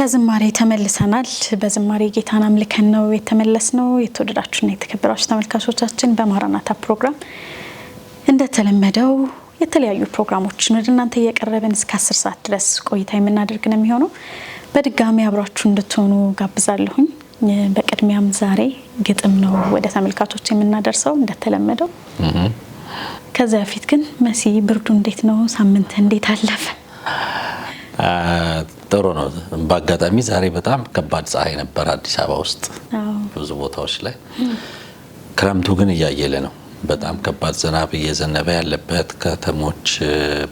ከዝማሬ ተመልሰናል። በዝማሬ ጌታን አምልከን ነው የተመለስነው። የተወደዳችሁና የተከበራችሁ ተመልካቾቻችን በማራናታ ፕሮግራም እንደተለመደው የተለያዩ ፕሮግራሞችን ወደ እናንተ እያቀረብን እስከ 10 ሰዓት ድረስ ቆይታ የምናደርግ ነው የሚሆነው። በድጋሚ አብራችሁ እንድትሆኑ ጋብዛለሁኝ። በቅድሚያም ዛሬ ግጥም ነው ወደ ተመልካቾች የምናደርሰው እንደተለመደው። ከዛ በፊት ግን መሲ ብርዱ እንዴት ነው? ሳምንት እንዴት አለፈ? ጥሩ ነው። በአጋጣሚ ዛሬ በጣም ከባድ ፀሐይ ነበር አዲስ አበባ ውስጥ ብዙ ቦታዎች ላይ። ክረምቱ ግን እያየለ ነው። በጣም ከባድ ዝናብ እየዘነበ ያለበት፣ ከተሞች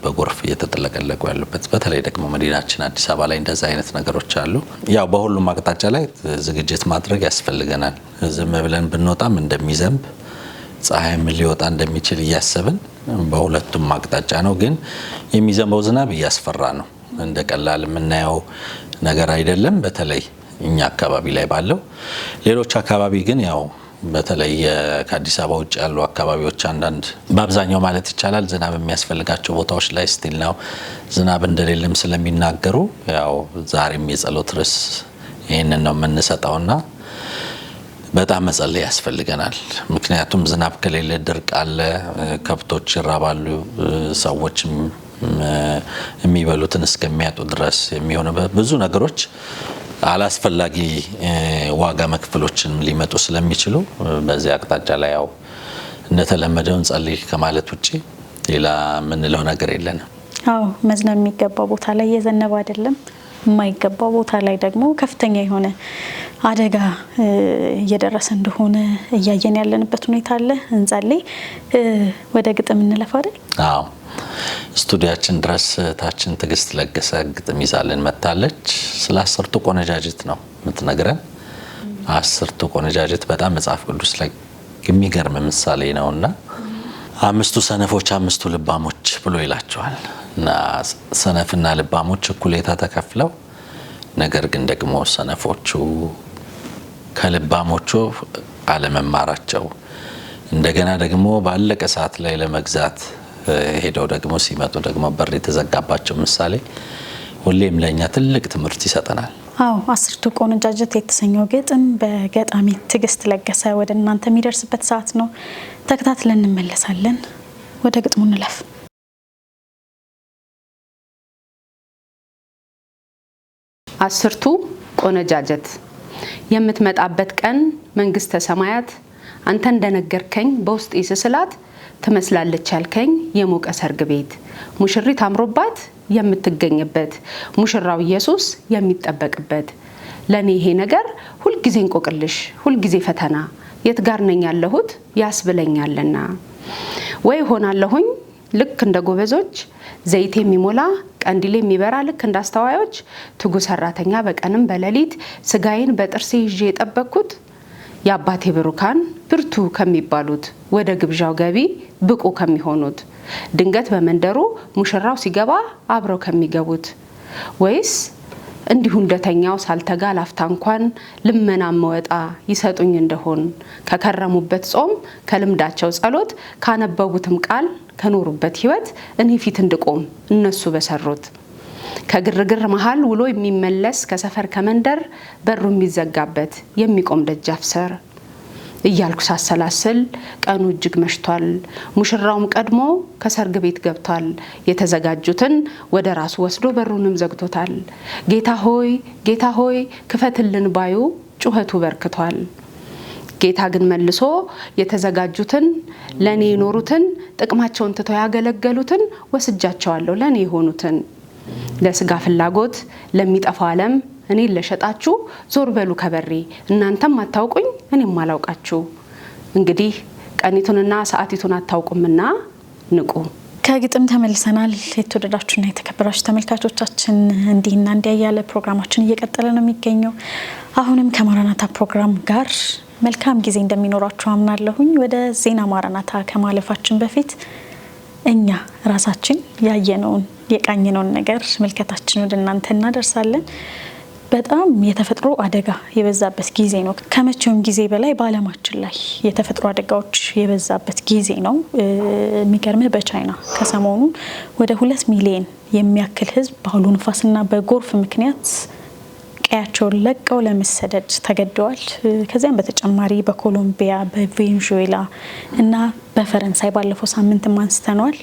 በጎርፍ እየተጥለቀለቁ ያሉበት፣ በተለይ ደግሞ መዲናችን አዲስ አበባ ላይ እንደዛ አይነት ነገሮች አሉ። ያው በሁሉም አቅጣጫ ላይ ዝግጅት ማድረግ ያስፈልገናል። ዝም ብለን ብንወጣም እንደሚዘንብ ፀሐይም ሊወጣ እንደሚችል እያሰብን በሁለቱም አቅጣጫ ነው። ግን የሚዘንበው ዝናብ እያስፈራ ነው። እንደ ቀላል የምናየው ነገር አይደለም። በተለይ እኛ አካባቢ ላይ ባለው፣ ሌሎች አካባቢ ግን ያው በተለይ ከአዲስ አበባ ውጭ ያሉ አካባቢዎች አንዳንድ በአብዛኛው ማለት ይቻላል ዝናብ የሚያስፈልጋቸው ቦታዎች ላይ ስቲል ነው ዝናብ እንደሌለም ስለሚናገሩ ያው ዛሬም የጸሎት ርዕስ ይህንን ነው የምንሰጠውና በጣም መጸለይ ያስፈልገናል። ምክንያቱም ዝናብ ከሌለ ድርቅ አለ፣ ከብቶች ይራባሉ፣ ሰዎችም የሚበሉትን እስከሚያጡ ድረስ የሚሆንበት ብዙ ነገሮች አላስፈላጊ ዋጋ መክፈሎችን ሊመጡ ስለሚችሉ በዚህ አቅጣጫ ላይ ያው እንደተለመደው እንጸልይ ከማለት ውጪ ሌላ ምንለው ነገር የለንም። አዎ መዝነብ የሚገባው ቦታ ላይ የዘነበ አይደለም፣ የማይገባው ቦታ ላይ ደግሞ ከፍተኛ የሆነ አደጋ እየደረሰ እንደሆነ እያየን ያለንበት ሁኔታ አለ። እንጸልይ። ወደ ግጥም እንለፍ አይደል? አዎ ስቱዲያችን ድረስ ታችን ትግስት ለገሰ ግጥም ይዛልን መጣለች። ስለ 10ቱ ቆነጃጅት ነው የምትነግረን። 10ቱ ቆነጃጅት በጣም መጽሐፍ ቅዱስ ላይ የሚገርም ምሳሌ ነውና 5ቱ ሰነፎች 5ቱ ልባሞች ብሎ ይላቸዋል። እና ሰነፍና ልባሞች እኩሌታ ተከፍለው፣ ነገር ግን ደግሞ ሰነፎቹ ከልባሞቹ አለመማራቸው እንደገና ደግሞ ባለቀ ሰዓት ላይ ለመግዛት ሄደው ደግሞ ሲመጡ ደግሞ በር የተዘጋባቸው ምሳሌ ሁሌም ለኛ ትልቅ ትምህርት ይሰጠናል። አዎ 10ቱ ቆነጃጅት የተሰኘው ግጥም በገጣሚ ትግስት ለገሰ ወደ እናንተ የሚደርስበት ሰዓት ነው። ተከታትለን እንመለሳለን። ወደ ግጥሙ እንለፍ። 10ቱ ቆነጃጅት። የምትመጣበት ቀን መንግስተ ሰማያት አንተ እንደነገርከኝ በውስጤ ስስላት ትመስላለች ያልከኝ የሞቀ ሰርግ ቤት፣ ሙሽሪት አምሮባት የምትገኝበት፣ ሙሽራው ኢየሱስ የሚጠበቅበት። ለኔ ይሄ ነገር ሁልጊዜ እንቆቅልሽ፣ ሁልጊዜ ፈተና፣ የት ጋር ነኝ ያለሁት ያስብለኛልና። ወይ ሆናለሁኝ ልክ እንደ ጎበዞች፣ ዘይት የሚሞላ ቀንዲል የሚበራ ልክ እንዳስተዋዮች፣ ትጉ ሰራተኛ በቀንም በሌሊት ስጋዬን በጥርሴ ይዤ የጠበቅኩት፣ የአባቴ ብሩካን ብርቱ ከሚባሉት ወደ ግብዣው ገቢ ብቁ ከሚሆኑት፣ ድንገት በመንደሩ ሙሽራው ሲገባ አብረው ከሚገቡት፣ ወይስ እንዲሁ እንደተኛው ሳልተጋ ላፍታ እንኳን ልመና መወጣ ይሰጡኝ እንደሆን ከከረሙበት ጾም ከልምዳቸው ጸሎት ካነበቡትም ቃል ከኖሩበት ህይወት እኔ ፊት እንድቆም እነሱ በሰሩት፣ ከግርግር መሃል ውሎ የሚመለስ ከሰፈር ከመንደር በሩ የሚዘጋበት የሚቆም ደጃፍ ስር እያልኩ ሳሰላስል ቀኑ እጅግ መሽቷል። ሙሽራውም ቀድሞ ከሰርግ ቤት ገብቷል። የተዘጋጁትን ወደ ራሱ ወስዶ በሩንም ዘግቶታል። ጌታ ሆይ ክፈትልን ባዩ ጩኸቱ በርክቷል። ጌታ ግን መልሶ የተዘጋጁትን ለኔ የኖሩትን ጥቅማቸውን ትተው ያገለገሉትን ወስጃቸዋለሁ ለኔ የሆኑትን፣ ለስጋ ፍላጎት ለሚጠፋው ዓለም እኔ ለሸጣችሁ ዞር በሉ ከበሬ፣ እናንተም አታውቁኝ እኔም አላውቃችሁ። እንግዲህ ቀኒቱንና ሰዓቲቱን አታውቁምና ንቁ። ከግጥም ተመልሰናል። የተወደዳችሁና የተከበራችሁ ተመልካቾቻችን እንዲህና እንዲያ ያለ ፕሮግራማችን እየቀጠለ ነው የሚገኘው። አሁንም ከማራናታ ፕሮግራም ጋር መልካም ጊዜ እንደሚኖራችሁ አምናለሁኝ። ወደ ዜና ማራናታ ከማለፋችን በፊት እኛ ራሳችን ያየነውን የቃኘነውን ነገር መልከታችን ወደ እናንተ እናደርሳለን። በጣም የተፈጥሮ አደጋ የበዛበት ጊዜ ነው። ከመቼውም ጊዜ በላይ በዓለማችን ላይ የተፈጥሮ አደጋዎች የበዛበት ጊዜ ነው። የሚገርምህ በቻይና ከሰሞኑ ወደ 2 ሚሊዮን የሚያክል ሕዝብ በአውሎ ንፋስና በጎርፍ ምክንያት ቀያቸውን ለቀው ለመሰደድ ተገደዋል። ከዚያም በተጨማሪ በኮሎምቢያ፣ በቬኔዙዌላ እና በፈረንሳይ ባለፈው ሳምንትም አንስተናል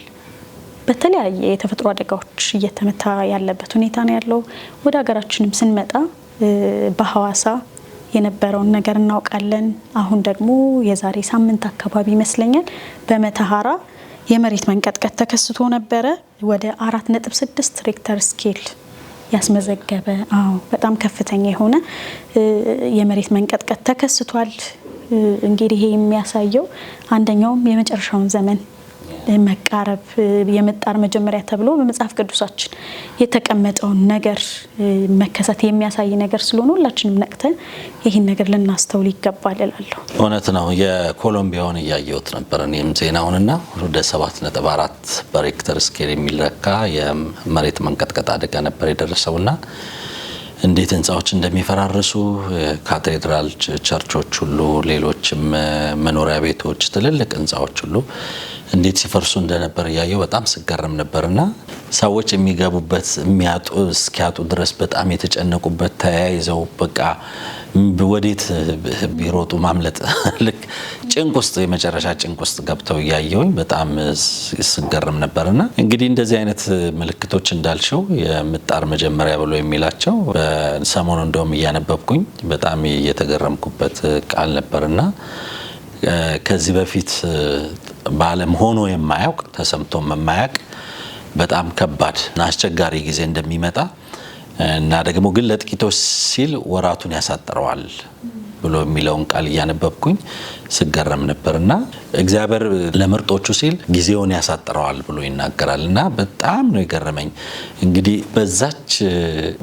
በተለያየ የተፈጥሮ አደጋዎች እየተመታ ያለበት ሁኔታ ነው ያለው። ወደ ሀገራችንም ስንመጣ በሐዋሳ የነበረውን ነገር እናውቃለን። አሁን ደግሞ የዛሬ ሳምንት አካባቢ ይመስለኛል በመተሃራ የመሬት መንቀጥቀጥ ተከስቶ ነበረ። ወደ 4.6 ሬክተር ስኬል ያስመዘገበ በጣም ከፍተኛ የሆነ የመሬት መንቀጥቀጥ ተከስቷል። እንግዲህ ይሄ የሚያሳየው አንደኛውም የመጨረሻውን ዘመን መቃረብ የመጣር መጀመሪያ ተብሎ በመጽሐፍ ቅዱሳችን የተቀመጠውን ነገር መከሰት የሚያሳይ ነገር ስለሆነ ሁላችንም ነቅተን ይህን ነገር ልናስተውል ይገባል እላለሁ። እውነት ነው። የኮሎምቢያውን እያየሁት ነበር እኔም ዜናውንና ወደ 7.4 በሬክተር ስኬል የሚለካ የመሬት መንቀጥቀጥ አደጋ ነበር የደረሰውና እንዴት ህንጻዎች እንደሚፈራርሱ ካቴድራል ቸርቾች ሁሉ ሌሎችም መኖሪያ ቤቶች ትልልቅ ህንጻዎች ሁሉ እንዴት ሲፈርሱ እንደነበር ያየው በጣም ስገረም ነበርና ሰዎች የሚገቡበት እስኪያጡ ድረስ በጣም የተጨነቁበት ተያይዘው በቃ ወዴት ቢሮጡ ማምለጥ ልክ ጭንቅ ውስጥ የመጨረሻ ጭንቅ ውስጥ ገብተው ያየውኝ በጣም ስገረም ነበርና እንግዲህ እንደዚህ አይነት ምልክቶች እንዳልሽው የምጣር መጀመሪያ ብሎ የሚላቸው በሰሞኑ እንደውም እያነበብኩኝ በጣም የተገረምኩበት ቃል ነበርና ከዚህ በፊት በዓለም ሆኖ የማያውቅ ተሰምቶም የማያውቅ በጣም ከባድ እና አስቸጋሪ ጊዜ እንደሚመጣ እና ደግሞ ግን ለጥቂቶች ሲል ወራቱን ያሳጥረዋል ብሎ የሚለውን ቃል እያነበብኩኝ ስገረም ነበርና እግዚአብሔር ለምርጦቹ ሲል ጊዜውን ያሳጥረዋል ብሎ ይናገራልና በጣም ነው የገረመኝ። እንግዲህ በዛች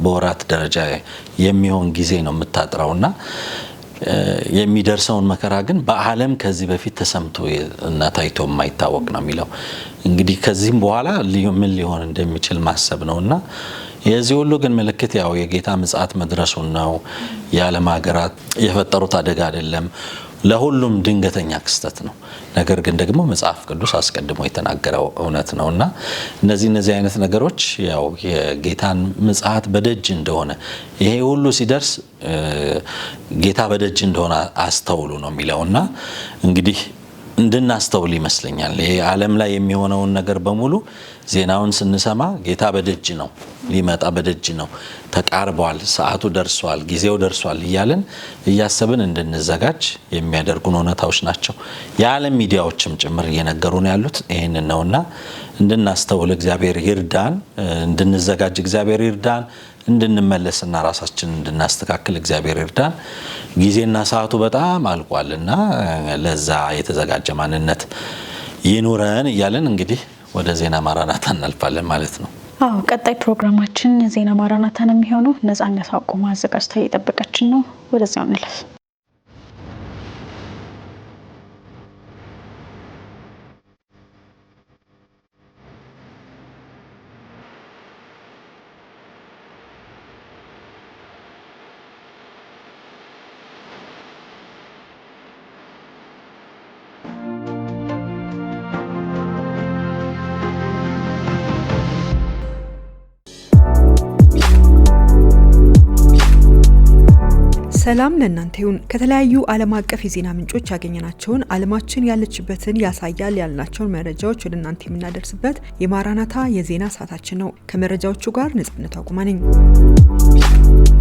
በወራት ደረጃ የሚሆን ጊዜ ነው የምታጥረውና የሚደርሰውን መከራ ግን በዓለም ከዚህ በፊት ተሰምቶ እና ታይቶ የማይታወቅ ነው የሚለው። እንግዲህ ከዚህም በኋላ ምን ሊሆን እንደሚችል ማሰብ ነውና የዚህ ሁሉ ግን ምልክት ያው የጌታ ምጽአት መድረሱን ነው። የዓለም ሀገራት የፈጠሩት አደጋ አይደለም፣ ለሁሉም ድንገተኛ ክስተት ነው። ነገር ግን ደግሞ መጽሐፍ ቅዱስ አስቀድሞ የተናገረው እውነት ነውና እነዚህ አይነት ነገሮች ያው የጌታን ምጽአት በደጅ እንደሆነ ይሄ ሁሉ ሲደርስ ጌታ በደጅ እንደሆነ አስተውሉ ነው የሚለውና እንግዲህ እንድናስተውል ይመስለኛል። ይሄ ዓለም ላይ የሚሆነውን ነገር በሙሉ ዜናውን ስንሰማ ጌታ በደጅ ነው፣ ሊመጣ በደጅ ነው፣ ተቃርቧል፣ ሰዓቱ ደርሷል፣ ጊዜው ደርሷል እያልን እያሰብን እንድንዘጋጅ የሚያደርጉን እውነታዎች ናቸው። የዓለም ሚዲያዎችም ጭምር እየነገሩን ያሉት ይህንን ነውና እንድናስተውል እግዚአብሔር ይርዳን፣ እንድንዘጋጅ እግዚአብሔር ይርዳን፣ እንድንመለስና ራሳችንን እንድናስተካክል እግዚአብሔር ይርዳን። ጊዜና ሰዓቱ በጣም አልቋልና ለዛ የተዘጋጀ ማንነት ይኑረን እያልን እንግዲህ ወደ ዜና ማራናታ እናልፋለን ማለት ነው። ቀጣይ ፕሮግራማችን ዜና ማራናታ ነው የሚሆነው። ነጻነት አቆማ አዘጋጅታ እየጠበቀችን ነው። ወደዚያው እንለፍ። ሰላም ለእናንተ ይሁን። ከተለያዩ ዓለም አቀፍ የዜና ምንጮች ያገኘናቸውን ዓለማችን ያለችበትን ያሳያል ያልናቸውን መረጃዎች ወደ እናንተ የምናደርስበት የማራናታ የዜና ሰዓታችን ነው። ከመረጃዎቹ ጋር ነጻነት አቁማ ነኝ።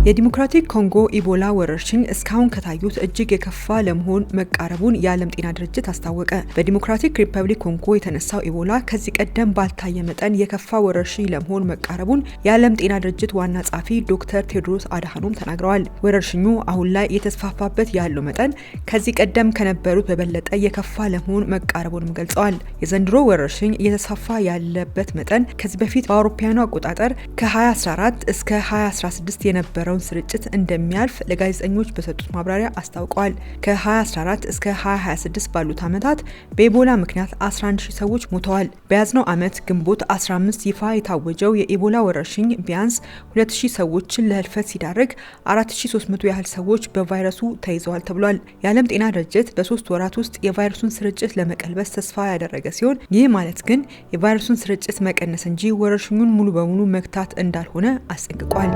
የዲሞክራቲክ ኮንጎ ኢቦላ ወረርሽኝ እስካሁን ከታዩት እጅግ የከፋ ለመሆን መቃረቡን የዓለም ጤና ድርጅት አስታወቀ። በዲሞክራቲክ ሪፐብሊክ ኮንጎ የተነሳው ኢቦላ ከዚህ ቀደም ባልታየ መጠን የከፋ ወረርሽኝ ለመሆን መቃረቡን የዓለም ጤና ድርጅት ዋና ጸሐፊ ዶክተር ቴድሮስ አድሃኖም ተናግረዋል። ወረርሽኙ አሁን ላይ የተስፋፋበት ያለው መጠን ከዚህ ቀደም ከነበሩት በበለጠ የከፋ ለመሆን መቃረቡንም ገልጸዋል። የዘንድሮ ወረርሽኝ እየተስፋፋ ያለበት መጠን ከዚህ በፊት በአውሮፓውያኑ አቆጣጠር ከ2014 እስከ 2016 የነበረውን ስርጭት እንደሚያልፍ ለጋዜጠኞች በሰጡት ማብራሪያ አስታውቀዋል። ከ2014 እስከ 2026 ባሉት ዓመታት በኢቦላ ምክንያት 11000 ሰዎች ሞተዋል። በያዝነው ዓመት ግንቦት 15 ይፋ የታወጀው የኢቦላ ወረርሽኝ ቢያንስ 2000 ሰዎችን ለህልፈት ሲዳርግ 4300 ያህል ሰዎች በቫይረሱ ተይዘዋል ተብሏል። የዓለም ጤና ድርጅት በ3 ወራት ውስጥ የቫይረሱን ስርጭት ለመቀልበስ ተስፋ ያደረገ ሲሆን ይህ ማለት ግን የቫይረሱን ስርጭት መቀነስ እንጂ ወረርሽኙን ሙሉ በሙሉ መግታት እንዳልሆነ አስጠንቅቋል።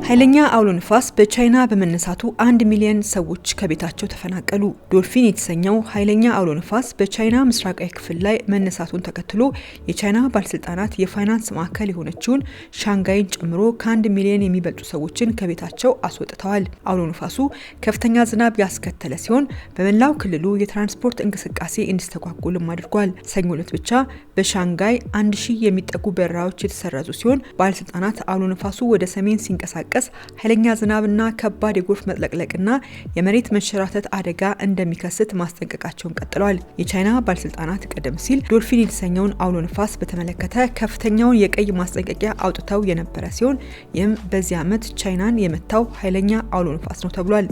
ኃይለኛ አውሎ ንፋስ በቻይና በመነሳቱ 1 ሚሊዮን ሰዎች ከቤታቸው ተፈናቀሉ። ዶልፊን የተሰኘው ኃይለኛ አውሎ ንፋስ በቻይና ምስራቃዊ ክፍል ላይ መነሳቱን ተከትሎ የቻይና ባለስልጣናት የፋይናንስ ማዕከል የሆነችውን ሻንጋይን ጨምሮ ከ1 ሚሊዮን የሚበልጡ ሰዎችን ከቤታቸው አስወጥተዋል። አውሎ ንፋሱ ከፍተኛ ዝናብ ያስከተለ ሲሆን በመላው ክልሉ የትራንስፖርት እንቅስቃሴ እንዲስተጓጎልም አድርጓል። ሰኞ ዕለት ብቻ በሻንጋይ 1000 የሚጠጉ በረራዎች የተሰረዙ ሲሆን ባለስልጣናት አውሎ ንፋሱ ወደ ሰሜን ሲንቀሳቀስ ኃይለኛ ዝናብና ከባድ የጎርፍ መጥለቅለቅና የመሬት መንሸራተት አደጋ እንደሚከሰት ማስጠንቀቃቸውን ቀጥለዋል። የቻይና ባለስልጣናት ቀደም ሲል ዶልፊን የተሰኘውን አውሎ ንፋስ በተመለከተ ከፍተኛውን የቀይ ማስጠንቀቂያ አውጥተው የነበረ ሲሆን ይህም በዚህ ዓመት ቻይናን የመታው ኃይለኛ አውሎ ንፋስ ነው ተብሏል።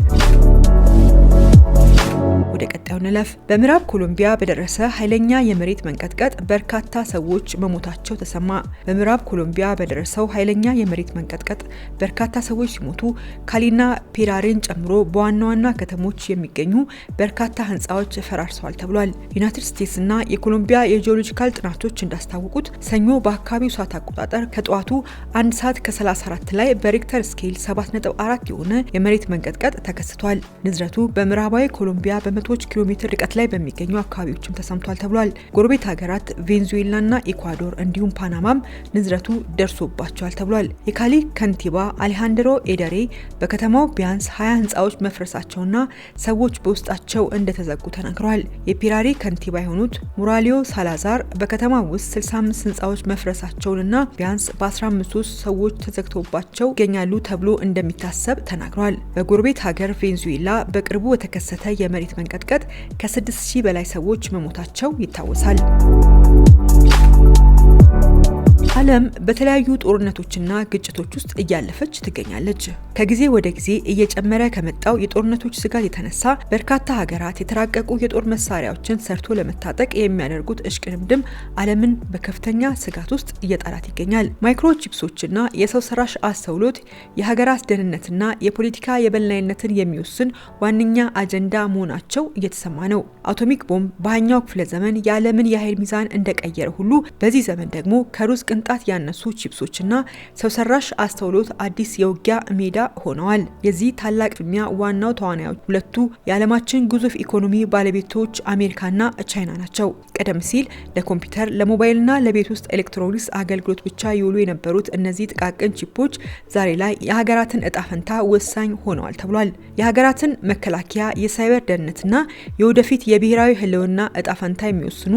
ወደ ቀጣዩ ንለፍ። በምዕራብ ኮሎምቢያ በደረሰ ኃይለኛ የመሬት መንቀጥቀጥ በርካታ ሰዎች መሞታቸው ተሰማ። በምዕራብ ኮሎምቢያ በደረሰው ኃይለኛ የመሬት መንቀጥቀጥ በርካታ ሰዎች ሲሞቱ ካሊና ፔራሬን ጨምሮ በዋና ዋና ከተሞች የሚገኙ በርካታ ህንፃዎች ፈራርሰዋል ተብሏል። ዩናይትድ ስቴትስና የኮሎምቢያ የጂኦሎጂካል ጥናቶች እንዳስታወቁት ሰኞ በአካባቢው ሰዓት አቆጣጠር ከጠዋቱ 1 ሰዓት ከ34 ላይ በሬክተር ስኬል 7.4 የሆነ የመሬት መንቀጥቀጥ ተከስቷል። ንዝረቱ በምዕራባዊ ኮሎምቢያ በመቶዎች ኪሎ ሜትር ርቀት ላይ በሚገኙ አካባቢዎችም ተሰምቷል ተብሏል። ጎረቤት ሀገራት ቬንዙዌላና ኢኳዶር እንዲሁም ፓናማም ንዝረቱ ደርሶባቸዋል ተብሏል። የካሊ ከንቲባ አሌሃንድሮ ኤደሬ በከተማው ቢያንስ 20 ህንፃዎች መፍረሳቸውና ሰዎች በውስጣቸው እንደተዘጉ ተናግረዋል። የፒራሪ ከንቲባ የሆኑት ሙራሊዮ ሳላዛር በከተማ ውስጥ 65 ህንፃዎች መፍረሳቸውንና ቢያንስ በ15 ሰዎች ተዘግቶባቸው ይገኛሉ ተብሎ እንደሚታሰብ ተናግረዋል። በጎረቤት ሀገር ቬንዙዌላ በቅርቡ የተከሰተ የመሬት መንቀጥቀጥ ከ6000 በላይ ሰዎች መሞታቸው ይታወሳል። ዓለም በተለያዩ ጦርነቶችና ግጭቶች ውስጥ እያለፈች ትገኛለች። ከጊዜ ወደ ጊዜ እየጨመረ ከመጣው የጦርነቶች ስጋት የተነሳ በርካታ ሀገራት የተራቀቁ የጦር መሳሪያዎችን ሰርቶ ለመታጠቅ የሚያደርጉት እሽቅድምድም ዓለምን በከፍተኛ ስጋት ውስጥ እየጣላት ይገኛል። ማይክሮቺፕሶችና የሰው ሰራሽ አስተውሎት የሀገራት ደህንነትና የፖለቲካ የበላይነትን የሚወስን ዋነኛ አጀንዳ መሆናቸው እየተሰማ ነው። አቶሚክ ቦምብ በ20ኛው ክፍለ ዘመን የዓለምን የኃይል ሚዛን እንደቀየረ ሁሉ በዚህ ዘመን ደግሞ ከሩዝ ቅንጣት ያነሱ ቺፕሶችና ሰው ሰራሽ አስተውሎት አዲስ የውጊያ ሜዳ ሆነዋል። የዚህ ታላቅ ፍልሚያ ዋናው ተዋናዮች ሁለቱ የዓለማችን ግዙፍ ኢኮኖሚ ባለቤቶች አሜሪካና ቻይና ናቸው። ቀደም ሲል ለኮምፒውተር፣ ለሞባይልና ለቤት ውስጥ ኤሌክትሮኒክስ አገልግሎት ብቻ ይውሉ የነበሩት እነዚህ ጥቃቅን ቺፖች ዛሬ ላይ የሀገራትን እጣ ፈንታ ወሳኝ ሆነዋል ተብሏል። የሀገራትን መከላከያ፣ የሳይበር ደህንነትና የወደፊት የብሔራዊ ህልውና እጣ ፈንታ የሚወስኑ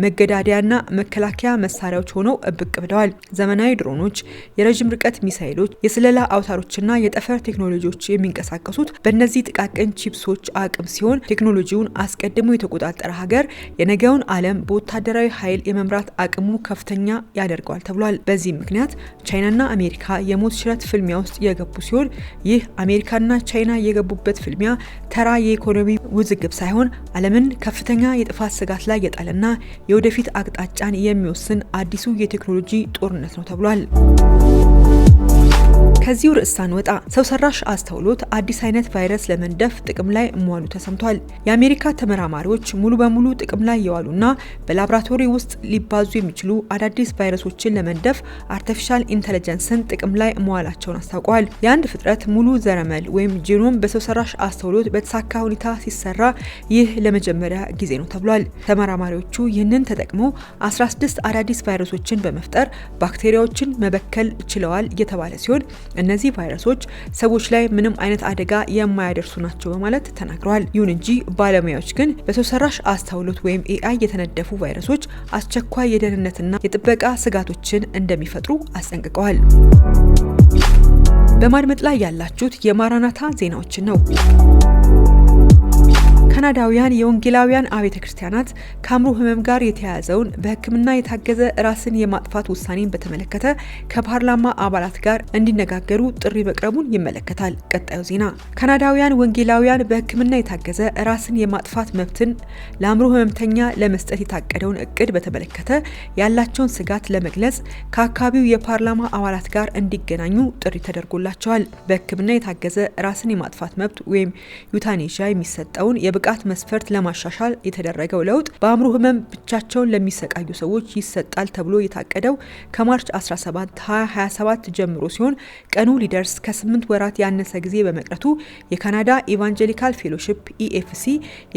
መገዳደያና መከላከያ መሳሪያዎች ሆነው ብቅ ብለዋል። ዘመናዊ ድሮኖች፣ የረጅም ርቀት ሚሳይሎች፣ የስለላ አውታሮችና የጠፈር ቴክኖሎጂዎች የሚንቀሳቀሱት በእነዚህ ጥቃቅን ቺፕሶች አቅም ሲሆን ቴክኖሎጂውን አስቀድሞ የተቆጣጠረ ሀገር የነገውን ዓለም በወታደራዊ ኃይል የመምራት አቅሙ ከፍተኛ ያደርገዋል ተብሏል። በዚህ ምክንያት ቻይናና አሜሪካ የሞት ሽረት ፍልሚያ ውስጥ የገቡ ሲሆን ይህ አሜሪካና ቻይና የገቡበት ፍልሚያ ተራ የኢኮኖሚ ውዝግብ ሳይሆን ዓለምን ከፍተኛ የጥፋት ስጋት ላይ የጣለና የወደፊት አቅጣጫን የሚወስን አዲሱ የቴክኖሎጂ ጦርነት ነው ተብሏል። ከዚሁ ርዕስ ሳንወጣ ሰው ሰራሽ አስተውሎት አዲስ አይነት ቫይረስ ለመንደፍ ጥቅም ላይ መዋሉ ተሰምቷል። የአሜሪካ ተመራማሪዎች ሙሉ በሙሉ ጥቅም ላይ የዋሉና በላቦራቶሪ ውስጥ ሊባዙ የሚችሉ አዳዲስ ቫይረሶችን ለመንደፍ አርቲፊሻል ኢንተለጀንስን ጥቅም ላይ መዋላቸውን አስታውቀዋል። የአንድ ፍጥረት ሙሉ ዘረመል ወይም ጂኖም በሰው ሰራሽ አስተውሎት በተሳካ ሁኔታ ሲሰራ ይህ ለመጀመሪያ ጊዜ ነው ተብሏል። ተመራማሪዎቹ ይህንን ተጠቅመው 16 አዳዲስ ቫይረሶችን በመፍጠር ባክቴሪያዎችን መበከል ችለዋል እየተባለ ሲሆን እነዚህ ቫይረሶች ሰዎች ላይ ምንም አይነት አደጋ የማያደርሱ ናቸው በማለት ተናግረዋል። ይሁን እንጂ ባለሙያዎች ግን በሰው ሰራሽ አስተውሎት ወይም ኤአይ የተነደፉ ቫይረሶች አስቸኳይ የደህንነትና የጥበቃ ስጋቶችን እንደሚፈጥሩ አስጠንቅቀዋል። በማድመጥ ላይ ያላችሁት የማራናታ ዜናዎችን ነው። ካናዳውያን የወንጌላውያን አብያተ ክርስቲያናት ከአእምሮ ህመም ጋር የተያያዘውን በሕክምና የታገዘ ራስን የማጥፋት ውሳኔን በተመለከተ ከፓርላማ አባላት ጋር እንዲነጋገሩ ጥሪ መቅረቡን ይመለከታል። ቀጣዩ ዜና ካናዳውያን ወንጌላውያን በሕክምና የታገዘ ራስን የማጥፋት መብትን ለአእምሮ ህመምተኛ ለመስጠት የታቀደውን እቅድ በተመለከተ ያላቸውን ስጋት ለመግለጽ ከአካባቢው የፓርላማ አባላት ጋር እንዲገናኙ ጥሪ ተደርጎላቸዋል። በሕክምና የታገዘ ራስን የማጥፋት መብት ወይም ዩታኔሺያ የሚሰጠውን የብቃት የብቃት መስፈርት ለማሻሻል የተደረገው ለውጥ በአእምሮ ህመም ብቻቸውን ለሚሰቃዩ ሰዎች ይሰጣል ተብሎ የታቀደው ከማርች 17 2027 ጀምሮ ሲሆን ቀኑ ሊደርስ ከ8 ወራት ያነሰ ጊዜ በመቅረቱ የካናዳ ኢቫንጀሊካል ፌሎሺፕ ኢኤፍሲ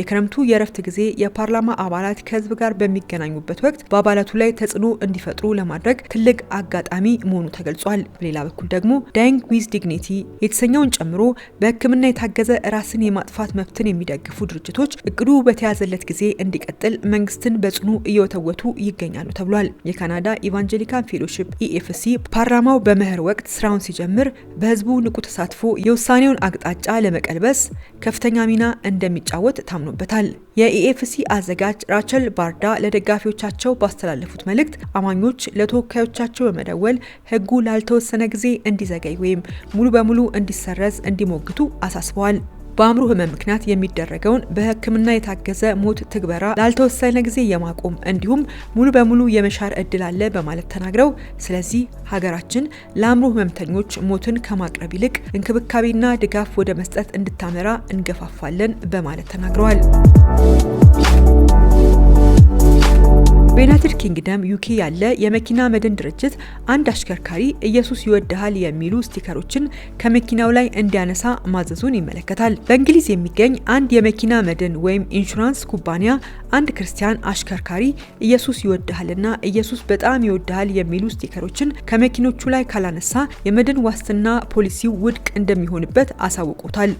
የክረምቱ የረፍት ጊዜ የፓርላማ አባላት ከህዝብ ጋር በሚገናኙበት ወቅት በአባላቱ ላይ ተጽዕኖ እንዲፈጥሩ ለማድረግ ትልቅ አጋጣሚ መሆኑ ተገልጿል። በሌላ በኩል ደግሞ ዳይንግ ዊዝ ዲግኒቲ የተሰኘውን ጨምሮ በሕክምና የታገዘ ራስን የማጥፋት መብትን የሚደግፉ ድርጅቶች እቅዱ በተያዘለት ጊዜ እንዲቀጥል መንግስትን በጽኑ እየወተወቱ ይገኛሉ ተብሏል። የካናዳ ኢቫንጀሊካል ፌሎሺፕ ኢኤፍሲ ፓርላማው በመኸር ወቅት ስራውን ሲጀምር በህዝቡ ንቁ ተሳትፎ የውሳኔውን አቅጣጫ ለመቀልበስ ከፍተኛ ሚና እንደሚጫወት ታምኖበታል። የኢኤፍሲ አዘጋጅ ራቸል ባርዳ ለደጋፊዎቻቸው ባስተላለፉት መልእክት አማኞች ለተወካዮቻቸው በመደወል ህጉ ላልተወሰነ ጊዜ እንዲዘገይ ወይም ሙሉ በሙሉ እንዲሰረዝ እንዲሞግቱ አሳስበዋል። በአእምሮ ህመም ምክንያት የሚደረገውን በህክምና የታገዘ ሞት ትግበራ ላልተወሰነ ጊዜ የማቆም እንዲሁም ሙሉ በሙሉ የመሻር እድል አለ በማለት ተናግረው ስለዚህ ሀገራችን ለአእምሮ ህመምተኞች ሞትን ከማቅረብ ይልቅ እንክብካቤና ድጋፍ ወደ መስጠት እንድታመራ እንገፋፋለን በማለት ተናግረዋል። በዩናይትድ ኪንግደም ዩኬ ያለ የመኪና መድን ድርጅት አንድ አሽከርካሪ ኢየሱስ ይወድሃል የሚሉ ስቲከሮችን ከመኪናው ላይ እንዲያነሳ ማዘዙን ይመለከታል። በእንግሊዝ የሚገኝ አንድ የመኪና መድን ወይም ኢንሹራንስ ኩባንያ አንድ ክርስቲያን አሽከርካሪ ኢየሱስ ይወድሃልና ኢየሱስ በጣም ይወድሃል የሚሉ ስቲከሮችን ከመኪኖቹ ላይ ካላነሳ የመድን ዋስትና ፖሊሲው ውድቅ እንደሚሆንበት አሳውቆታል።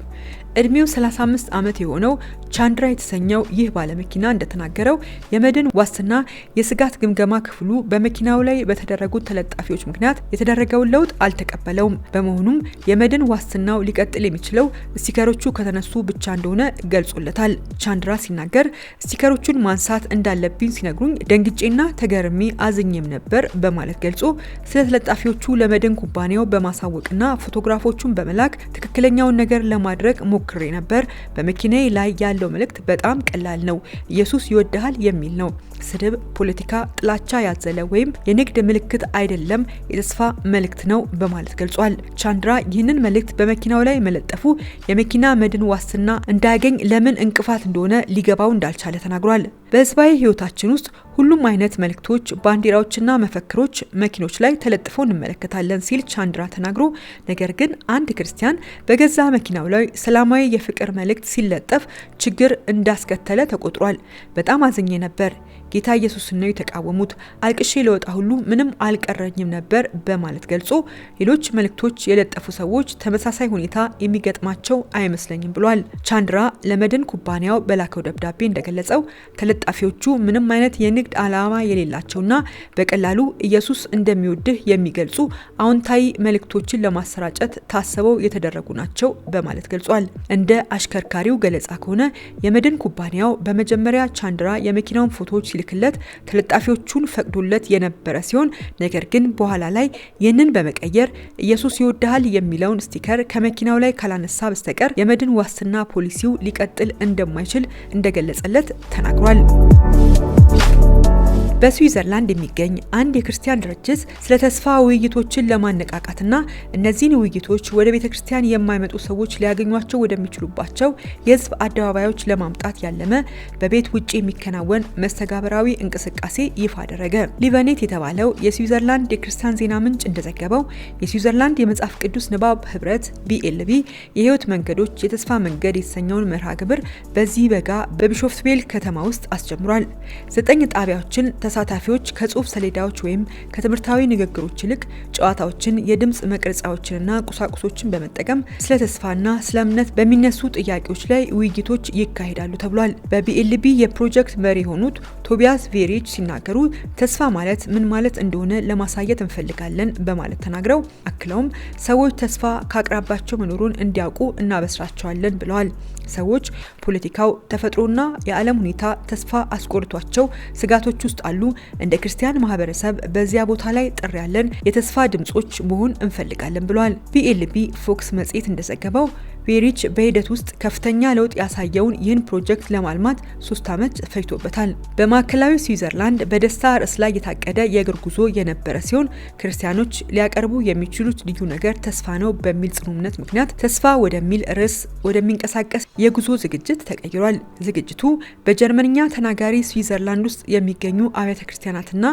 እድሜው 35 ዓመት የሆነው ቻንድራ የተሰኘው ይህ ባለመኪና እንደተናገረው የመድን ዋስትና የስጋት ግምገማ ክፍሉ በመኪናው ላይ በተደረጉት ተለጣፊዎች ምክንያት የተደረገውን ለውጥ አልተቀበለውም። በመሆኑም የመድን ዋስትናው ሊቀጥል የሚችለው ስቲከሮቹ ከተነሱ ብቻ እንደሆነ ገልጾለታል። ቻንድራ ሲናገር ስቲከሮቹን ማንሳት እንዳለብኝ ሲነግሩኝ ደንግጬና ተገርሜ አዝኜም ነበር በማለት ገልጾ ስለ ተለጣፊዎቹ ለመድን ኩባንያው በማሳወቅና ፎቶግራፎቹን በመላክ ትክክለኛውን ነገር ለማድረግ ሞክሬ ነበር። በመኪናዬ ላይ ያለው መልእክት በጣም ቀላል ነው። ኢየሱስ ይወድሃል የሚል ነው። ስድብ፣ ፖለቲካ፣ ጥላቻ ያዘለ ወይም የንግድ ምልክት አይደለም፣ የተስፋ መልእክት ነው በማለት ገልጿል። ቻንድራ ይህንን መልእክት በመኪናው ላይ መለጠፉ የመኪና መድን ዋስትና እንዳያገኝ ለምን እንቅፋት እንደሆነ ሊገባው እንዳልቻለ ተናግሯል። በህዝባዊ ህይወታችን ውስጥ ሁሉም አይነት መልእክቶች፣ ባንዲራዎችና መፈክሮች መኪኖች ላይ ተለጥፈው እንመለከታለን ሲል ቻንድራ ተናግሮ ነገር ግን አንድ ክርስቲያን በገዛ መኪናው ላይ ሰላማዊ የፍቅር መልእክት ሲለጠፍ ችግር እንዳስከተለ ተቆጥሯል። በጣም አዝኜ ነበር። ጌታ ኢየሱስን ነው የተቃወሙት። አልቅሼ ለወጣ ሁሉ ምንም አልቀረኝም ነበር በማለት ገልጾ ሌሎች መልእክቶች የለጠፉ ሰዎች ተመሳሳይ ሁኔታ የሚገጥማቸው አይመስለኝም ብሏል። ቻንድራ ለመድን ኩባንያው በላከው ደብዳቤ እንደገለጸው ተለጣፊዎቹ ምንም አይነት የንግድ ዓላማ የሌላቸውና በቀላሉ ኢየሱስ እንደሚወድህ የሚገልጹ አዎንታዊ መልእክቶችን ለማሰራጨት ታስበው የተደረጉ ናቸው በማለት ገልጿል። እንደ አሽከርካሪው ገለጻ ከሆነ የመድን ኩባንያው በመጀመሪያ ቻንድራ የመኪናውን ፎቶዎች ሲልክለት ተለጣፊዎቹን ፈቅዶለት የነበረ ሲሆን ነገር ግን በኋላ ላይ ይህንን በመቀየር ኢየሱስ ይወድሃል የሚለውን ስቲከር ከመኪናው ላይ ካላነሳ በስተቀር የመድን ዋስትና ፖሊሲው ሊቀጥል እንደማይችል እንደገለጸለት ተናግሯል። በስዊዘርላንድ የሚገኝ አንድ የክርስቲያን ድርጅት ስለ ተስፋ ውይይቶችን ለማነቃቃትና እነዚህን ውይይቶች ወደ ቤተክርስቲያን የማይመጡ ሰዎች ሊያገኟቸው ወደሚችሉባቸው የህዝብ አደባባዮች ለማምጣት ያለመ በቤት ውጭ የሚከናወን መስተጋብራዊ እንቅስቃሴ ይፋ አደረገ። ሊቨኔት የተባለው የስዊዘርላንድ የክርስቲያን ዜና ምንጭ እንደዘገበው የስዊዘርላንድ የመጽሐፍ ቅዱስ ንባብ ህብረት BLB የህይወት መንገዶች የተስፋ መንገድ የተሰኘውን መርሃ ግብር በዚህ በጋ በቢሾፍትዌል ከተማ ውስጥ አስጀምሯል። 9 ጣቢያዎችን ተሳታፊዎች ከጽሁፍ ሰሌዳዎች ወይም ከትምህርታዊ ንግግሮች ይልቅ ጨዋታዎችን፣ የድምጽ መቅረጫዎችንና ቁሳቁሶችን በመጠቀም ስለ ተስፋና ስለ እምነት በሚነሱ ጥያቄዎች ላይ ውይይቶች ይካሄዳሉ ተብሏል። በቢኤልቢ የፕሮጀክት መሪ የሆኑት ቶቢያስ ቬሪች ሲናገሩ ተስፋ ማለት ምን ማለት እንደሆነ ለማሳየት እንፈልጋለን በማለት ተናግረው አክለውም ሰዎች ተስፋ ከአቅራቢያቸው መኖሩን እንዲያውቁ እናበስራቸዋለን ብለዋል። ሰዎች ፖለቲካው፣ ተፈጥሮና የዓለም ሁኔታ ተስፋ አስቆርቷቸው ስጋቶች ውስጥ አሉ። እንደ ክርስቲያን ማህበረሰብ በዚያ ቦታ ላይ ጥሪ ያለን የተስፋ ድምጾች መሆን እንፈልጋለን ብለዋል። BLB ፎክስ መጽሔት እንደዘገበው ቬሪች በሂደት ውስጥ ከፍተኛ ለውጥ ያሳየውን ይህን ፕሮጀክት ለማልማት 3 ዓመት ፈጅቶበታል። በማዕከላዊ ስዊዘርላንድ በደስታ ርዕስ ላይ የታቀደ የእግር ጉዞ የነበረ ሲሆን ክርስቲያኖች ሊያቀርቡ የሚችሉት ልዩ ነገር ተስፋ ነው በሚል ጽኑ እምነት ምክንያት ተስፋ ወደሚል ርዕስ ወደሚንቀሳቀስ የጉዞ ዝግጅት ተቀይሯል። ዝግጅቱ በጀርመንኛ ተናጋሪ ስዊዘርላንድ ውስጥ የሚገኙ አብያተ ክርስቲያናትና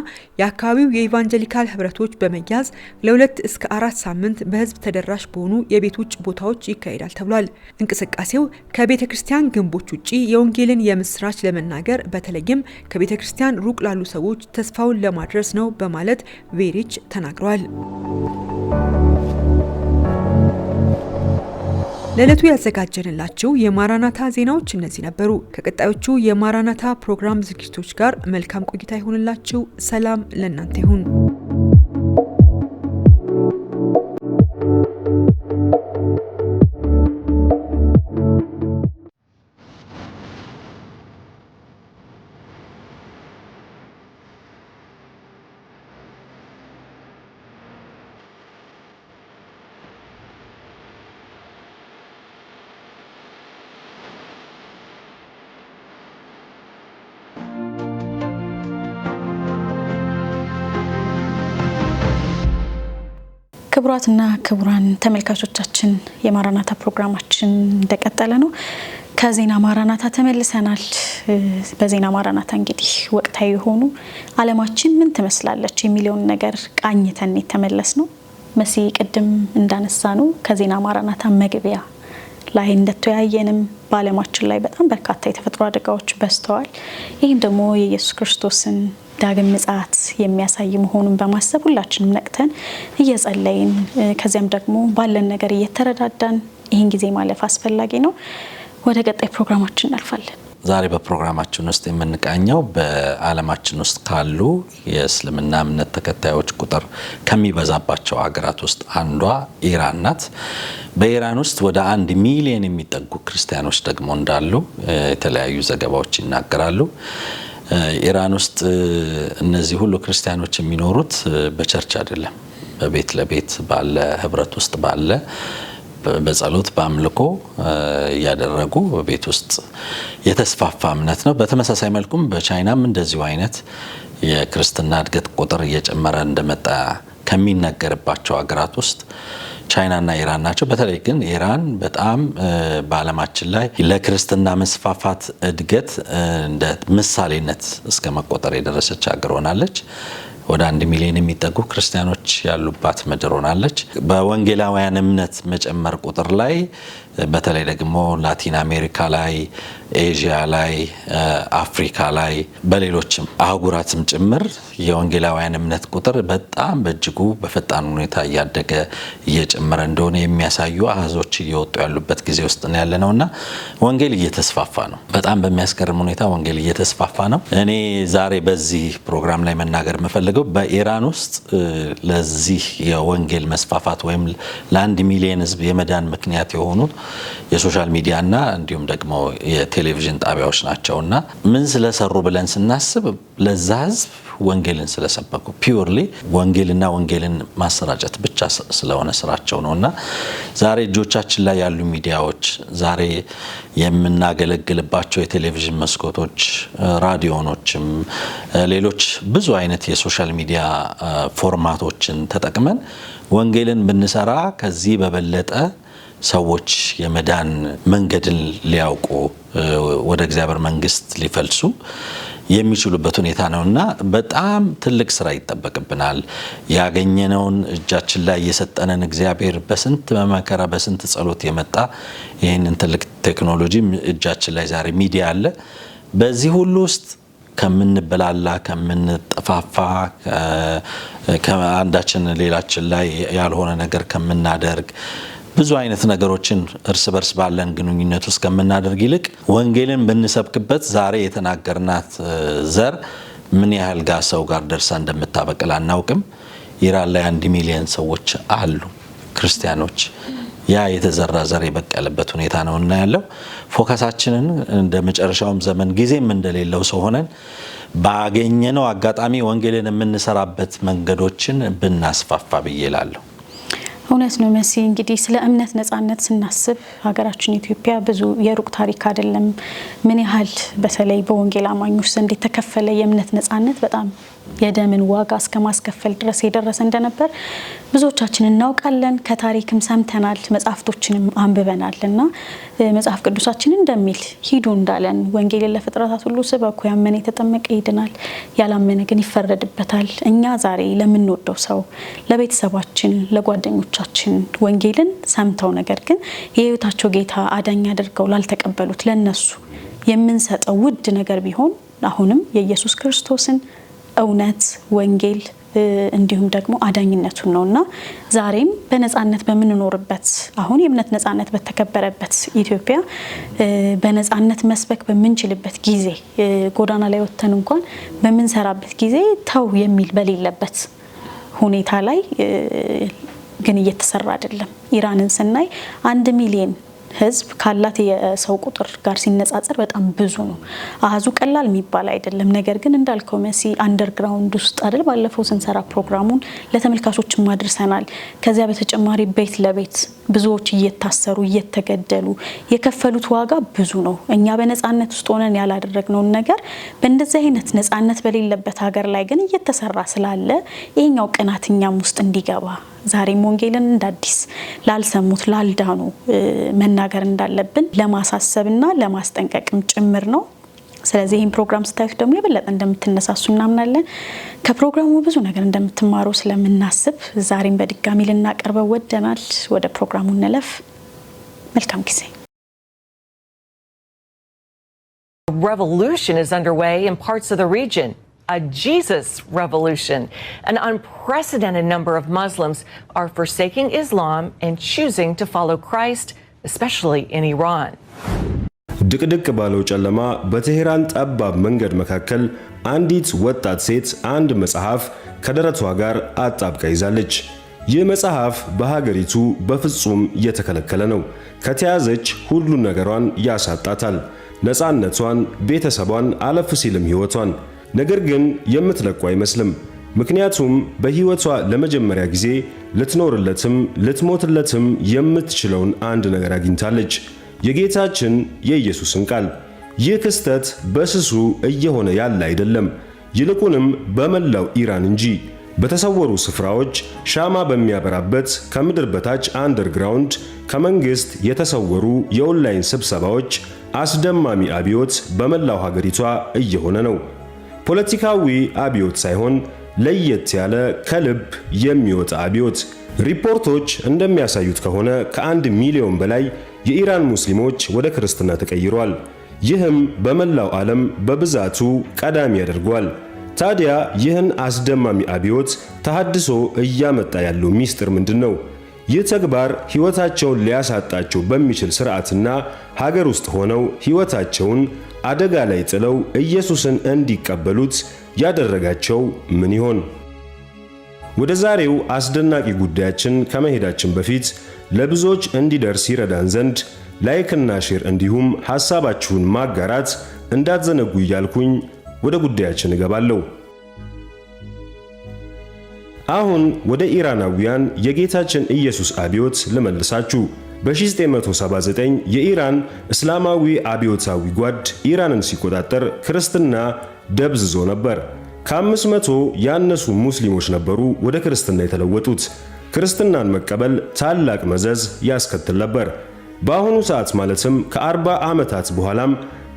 የአካባቢው የኢቫንጀሊካል ህብረቶች በመያዝ ለ2 እስከ 4 ሳምንት በህዝብ ተደራሽ በሆኑ የቤት ውጭ ቦታዎች ይካሄዳል ተብሏል። እንቅስቃሴው ከቤተ ክርስቲያን ግንቦች ውጪ የወንጌልን የምስራች ለመናገር በተለይም ከቤተ ክርስቲያን ሩቅ ላሉ ሰዎች ተስፋውን ለማድረስ ነው በማለት ቬሪች ተናግረዋል። ለዕለቱ ያዘጋጀንላችሁ የማራናታ ዜናዎች እነዚህ ነበሩ። ከቀጣዮቹ የማራናታ ፕሮግራም ዝግጅቶች ጋር መልካም ቆይታ ይሁንላችሁ። ሰላም ለእናንተ ይሁን። ክቡራትና ክቡራን ተመልካቾቻችን የማራናታ ፕሮግራማችን እንደቀጠለ ነው። ከዜና ማራናታ ተመልሰናል። በዜና ማራናታ እንግዲህ ወቅታዊ የሆኑ ዓለማችን ምን ትመስላለች የሚለውን ነገር ቃኝተን የተመለስ ነው። መሲ ቅድም እንዳነሳ ነው ከዜና ማራናታ መግቢያ ላይ እንደተያየንም በዓለማችን ላይ በጣም በርካታ የተፈጥሮ አደጋዎች በዝተዋል። ይህም ደግሞ የኢየሱስ ክርስቶስን ዳግም ምጽአት የሚያሳይ መሆኑን በማሰብ ሁላችንም ነቅተን እየጸለይን ከዚያም ደግሞ ባለን ነገር እየተረዳዳን ይህን ጊዜ ማለፍ አስፈላጊ ነው። ወደ ቀጣይ ፕሮግራማችን እናልፋለን። ዛሬ በፕሮግራማችን ውስጥ የምንቃኘው በዓለማችን ውስጥ ካሉ የእስልምና እምነት ተከታዮች ቁጥር ከሚበዛባቸው ሀገራት ውስጥ አንዷ ኢራን ናት። በኢራን ውስጥ ወደ 1 ሚሊዮን የሚጠጉ ክርስቲያኖች ደግሞ እንዳሉ የተለያዩ ዘገባዎች ይናገራሉ። ኢራን ውስጥ እነዚህ ሁሉ ክርስቲያኖች የሚኖሩት በቸርች አይደለም፣ በቤት ለቤት ባለ ህብረት ውስጥ ባለ በጸሎት በአምልኮ ያደረጉ በቤት ውስጥ የተስፋፋ እምነት ነው። በተመሳሳይ መልኩም በቻይናም እንደዚሁ አይነት የክርስትና እድገት ቁጥር እየጨመረ እንደመጣ ከሚነገርባቸው ሀገራት ውስጥ ቻይናና ኢራን ናቸው። በተለይ ግን ኢራን በጣም በዓለማችን ላይ ለክርስትና መስፋፋት እድገት እንደ ምሳሌነት እስከ መቆጠር የደረሰች ሀገር ሆናለች። ወደ 1 ሚሊዮን የሚጠጉ ክርስቲያኖች ያሉባት ምድር ሆናለች። በወንጌላውያን እምነት መጨመር ቁጥር ላይ በተለይ ደግሞ ላቲን አሜሪካ ላይ፣ ኤዥያ ላይ፣ አፍሪካ ላይ በሌሎችም አህጉራትም ጭምር የወንጌላውያን እምነት ቁጥር በጣም በእጅጉ በፈጣን ሁኔታ እያደገ እየጨመረ እንደሆነ የሚያሳዩ አሃዞች እየወጡ ያሉበት ጊዜ ውስጥ ነው ያለነውና ወንጌል እየተስፋፋ ነው። በጣም በሚያስገርም ሁኔታ ወንጌል እየተስፋፋ ነው። እኔ ዛሬ በዚህ ፕሮግራም ላይ መናገር የምፈልገው በኢራን ውስጥ ለዚህ የወንጌል መስፋፋት ወይም ለ1 ሚሊዮን ሕዝብ የመዳን ምክንያት የሆኑት የሶሻል ሚዲያና እንዲሁም ደግሞ የቴሌቪዥን ጣቢያዎች ናቸውና ምን ስለሰሩ ብለን ስናስብ ለዛ ሕዝብ ወንጌልን ስለሰበኩ ፒውርሊ ወንጌልና ወንጌልን ማሰራጨት ብቻ ስለሆነ ስራቸው ነውና ዛሬ እጆቻችን ላይ ያሉ ሚዲያዎች፣ ዛሬ የምናገለግልባቸው የቴሌቪዥን መስኮቶች፣ ራዲዮኖችም ሌሎች ብዙ አይነት የሶሻል ሚዲያ ፎርማቶችን ተጠቅመን ወንጌልን ብንሰራ ከዚህ በበለጠ ሰዎች የመዳን መንገድን ሊያውቁ ወደ እግዚአብሔር መንግስት ሊፈልሱ የሚችሉበት ሁኔታ ነውና በጣም ትልቅ ስራ ይጠበቅብናል። ያገኘነውን እጃችን ላይ የሰጠነን እግዚአብሔር በስንት መከራ በስንት ጸሎት የመጣ ይህንን ትልቅ ቴክኖሎጂ እጃችን ላይ ዛሬ ሚዲያ አለ። በዚህ ሁሉ ውስጥ ከምንበላላ ከምንጠፋፋ ከአንዳችን ሌላችን ላይ ያልሆነ ነገር ከምናደርግ ብዙ አይነት ነገሮችን እርስ በርስ ባለን ግንኙነት ውስጥ ከምናደርግ ይልቅ ወንጌልን ብንሰብክበት ዛሬ የተናገርናት ዘር ምን ያህል ሰው ጋር ደርሳ እንደምታበቅል አናውቅም። ኢራን ላይ 1 ሚሊዮን ሰዎች አሉ ክርስቲያኖች። ያ የተዘራ ዘር የበቀለበት ሁኔታ ነው እና ያለው ፎከሳችንን እንደ መጨረሻውም ዘመን ጊዜም እንደሌለው ሰው ሆነን ባገኘነው አጋጣሚ ወንጌልን የምንሰራበት መንገዶችን ብናስፋፋ ብዬ እላለሁ። እውነት ነው መሲ። እንግዲህ ስለ እምነት ነጻነት ስናስብ ሀገራችን ኢትዮጵያ ብዙ የሩቅ ታሪክ አይደለም። ምን ያህል በተለይ በወንጌል አማኞች ዘንድ የተከፈለ የእምነት ነጻነት በጣም የደምን ዋጋ እስከ ማስከፈል ድረስ የደረሰ እንደነበር ብዙዎቻችን እናውቃለን። ከታሪክም ሰምተናል፣ መጽሐፍቶችንም አንብበናል። እና መጽሐፍ ቅዱሳችን እንደሚል ሂዱ እንዳለን ወንጌልን ለፍጥረታት ሁሉ ስበኩ፣ ያመነ የተጠመቀ ይድናል፣ ያላመነ ግን ይፈረድበታል። እኛ ዛሬ ለምንወደው ሰው፣ ለቤተሰባችን፣ ለጓደኞቻችን ወንጌልን ሰምተው ነገር ግን የሕይወታቸው ጌታ አዳኝ አድርገው ላልተቀበሉት ለነሱ የምንሰጠው ውድ ነገር ቢሆን አሁንም የኢየሱስ ክርስቶስን እውነት ወንጌል እንዲሁም ደግሞ አዳኝነቱን ነውና ዛሬም በነጻነት በምንኖርበት አሁን የእምነት ነጻነት በተከበረበት ኢትዮጵያ በነጻነት መስበክ በምንችልበት ጊዜ ጎዳና ላይ ወጥተን እንኳን በምንሰራበት ጊዜ ተው የሚል በሌለበት ሁኔታ ላይ ግን እየተሰራ አይደለም። ኢራንን ስናይ 1 ሚሊዮን ህዝብ ካላት የሰው ቁጥር ጋር ሲነጻጸር በጣም ብዙ ነው። አሃዙ ቀላል የሚባል አይደለም። ነገር ግን እንዳልከው መሲ አንደርግራውንድ ውስጥ አይደል ባለፈው ስንሰራ ፕሮግራሙን ለተመልካቾችም አድርሰናል። ከዚያ በተጨማሪ ቤት ለቤት ብዙዎች እየታሰሩ እየተገደሉ የከፈሉት ዋጋ ብዙ ነው። እኛ በነጻነት ውስጥ ሆነን ያላደረግነውን ነገር በእንደዚህ አይነት ነጻነት በሌለበት ሀገር ላይ ግን እየተሰራ ስላለ ይሄኛው ቅናትኛም ውስጥ እንዲገባ ዛሬም ወንጌልን እንዳዲስ ላልሰሙት ላልዳኑ መናገር እንዳለብን ለማሳሰብና ለማስጠንቀቅም ጭምር ነው። ስለዚህ ይህን ፕሮግራም ስታዩት ደግሞ የበለጠ እንደምትነሳሱ እናምናለን። ከፕሮግራሙ ብዙ ነገር እንደምትማሩ ስለምናስብ ዛሬም በድጋሚ ልናቀርበው ወደናል። ወደ ፕሮግራሙ እንለፍ። መልካም ጊዜ። Revolution is underway in parts of the region. A Jesus revolution. An unprecedented number of Muslims are forsaking Islam and choosing to follow Christ, especially in Iran. ድቅድቅ ባለው ጨለማ በቴሄራን ጠባብ መንገድ መካከል አንዲት ወጣት ሴት አንድ መጽሐፍ ከደረቷ ጋር አጣብቃ ይዛለች። ይህ መጽሐፍ በሀገሪቱ በፍጹም የተከለከለ ነው። ከተያዘች ሁሉን ነገሯን ያሳጣታል፣ ነፃነቷን፣ ቤተሰቧን፣ አለፍ ሲልም ሕይወቷን። ነገር ግን የምትለቁ አይመስልም። ምክንያቱም በሕይወቷ ለመጀመሪያ ጊዜ ልትኖርለትም ልትሞትለትም የምትችለውን አንድ ነገር አግኝታለች፣ የጌታችን የኢየሱስን ቃል። ይህ ክስተት በስሱ እየሆነ ያለ አይደለም፣ ይልቁንም በመላው ኢራን እንጂ። በተሰወሩ ስፍራዎች ሻማ በሚያበራበት ከምድር በታች አንደርግራውንድ ከመንግስት የተሰወሩ የኦንላይን ስብሰባዎች አስደማሚ አብዮት በመላው ሀገሪቷ እየሆነ ነው። ፖለቲካዊ አብዮት ሳይሆን ለየት ያለ ከልብ የሚወጣ አብዮት። ሪፖርቶች እንደሚያሳዩት ከሆነ ከ1 ሚሊዮን በላይ የኢራን ሙስሊሞች ወደ ክርስትና ተቀይሯል። ይህም በመላው ዓለም በብዛቱ ቀዳሚ ያደርገዋል። ታዲያ ይህን አስደማሚ አብዮት ተሐድሶ እያመጣ ያለው ሚስጥር ምንድነው? ይህ ተግባር ሕይወታቸውን ሊያሳጣቸው በሚችል ሥርዓትና ሀገር ውስጥ ሆነው ሕይወታቸውን አደጋ ላይ ጥለው ኢየሱስን እንዲቀበሉት ያደረጋቸው ምን ይሆን? ወደ ዛሬው አስደናቂ ጉዳያችን ከመሄዳችን በፊት ለብዙዎች እንዲደርስ ይረዳን ዘንድ ላይክና ሼር እንዲሁም ሐሳባችሁን ማጋራት እንዳትዘነጉ እያልኩኝ ወደ ጉዳያችን እገባለሁ። አሁን ወደ ኢራናውያን የጌታችን ኢየሱስ አብዮት ልመልሳችሁ። በ1979 የኢራን እስላማዊ አብዮታዊ ጓድ ኢራንን ሲቆጣጠር ክርስትና ደብዝዞ ነበር። ከ500 ያነሱ ሙስሊሞች ነበሩ ወደ ክርስትና የተለወጡት። ክርስትናን መቀበል ታላቅ መዘዝ ያስከትል ነበር። በአሁኑ ሰዓት ማለትም ከ40 ዓመታት በኋላም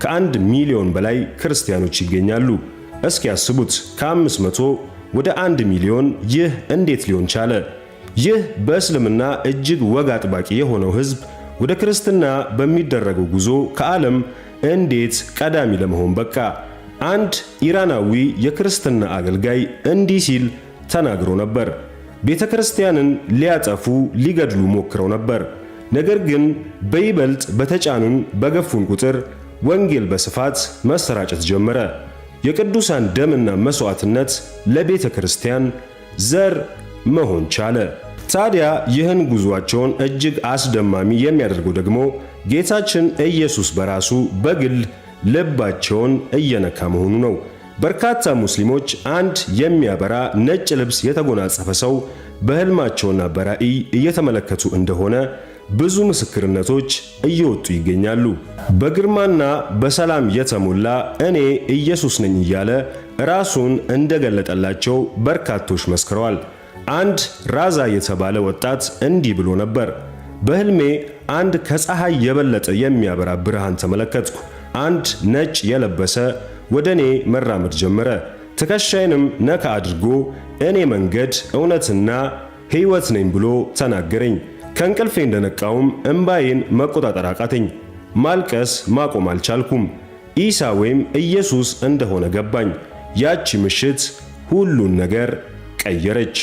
ከ1 ሚሊዮን በላይ ክርስቲያኖች ይገኛሉ። እስኪ ያስቡት፣ ከ500 ወደ 1 ሚሊዮን። ይህ እንዴት ሊሆን ቻለ? ይህ በእስልምና እጅግ ወግ አጥባቂ የሆነው ሕዝብ ወደ ክርስትና በሚደረገው ጉዞ ከዓለም እንዴት ቀዳሚ ለመሆን በቃ? አንድ ኢራናዊ የክርስትና አገልጋይ እንዲህ ሲል ተናግሮ ነበር። ቤተ ክርስቲያንን ሊያጠፉ ሊገድሉ ሞክረው ነበር። ነገር ግን በይበልጥ በተጫኑን በገፉን ቁጥር ወንጌል በስፋት መሰራጨት ጀመረ። የቅዱሳን ደምና መስዋዕትነት ለቤተ ክርስቲያን ዘር መሆን ቻለ። ታዲያ ይህን ጉዟቸውን እጅግ አስደማሚ የሚያደርገው ደግሞ ጌታችን ኢየሱስ በራሱ በግል ልባቸውን እየነካ መሆኑ ነው። በርካታ ሙስሊሞች አንድ የሚያበራ ነጭ ልብስ የተጎናጸፈ ሰው በህልማቸውና በራእይ እየተመለከቱ እንደሆነ ብዙ ምስክርነቶች እየወጡ ይገኛሉ። በግርማና በሰላም የተሞላ እኔ ኢየሱስ ነኝ እያለ ራሱን እንደገለጠላቸው በርካቶች መስክረዋል። አንድ ራዛ የተባለ ወጣት እንዲህ ብሎ ነበር። በህልሜ አንድ ከፀሐይ የበለጠ የሚያበራ ብርሃን ተመለከትኩ። አንድ ነጭ የለበሰ ወደ እኔ መራመድ ጀመረ። ትከሻዬንም ነካ አድርጎ እኔ መንገድ እውነትና ሕይወት ነኝ ብሎ ተናገረኝ። ከእንቅልፌ እንደነቃውም እምባዬን መቆጣጠር አቃተኝ። ማልቀስ ማቆም አልቻልኩም። ኢሳ ወይም ኢየሱስ እንደሆነ ገባኝ። ያቺ ምሽት ሁሉን ነገር ቀየረች።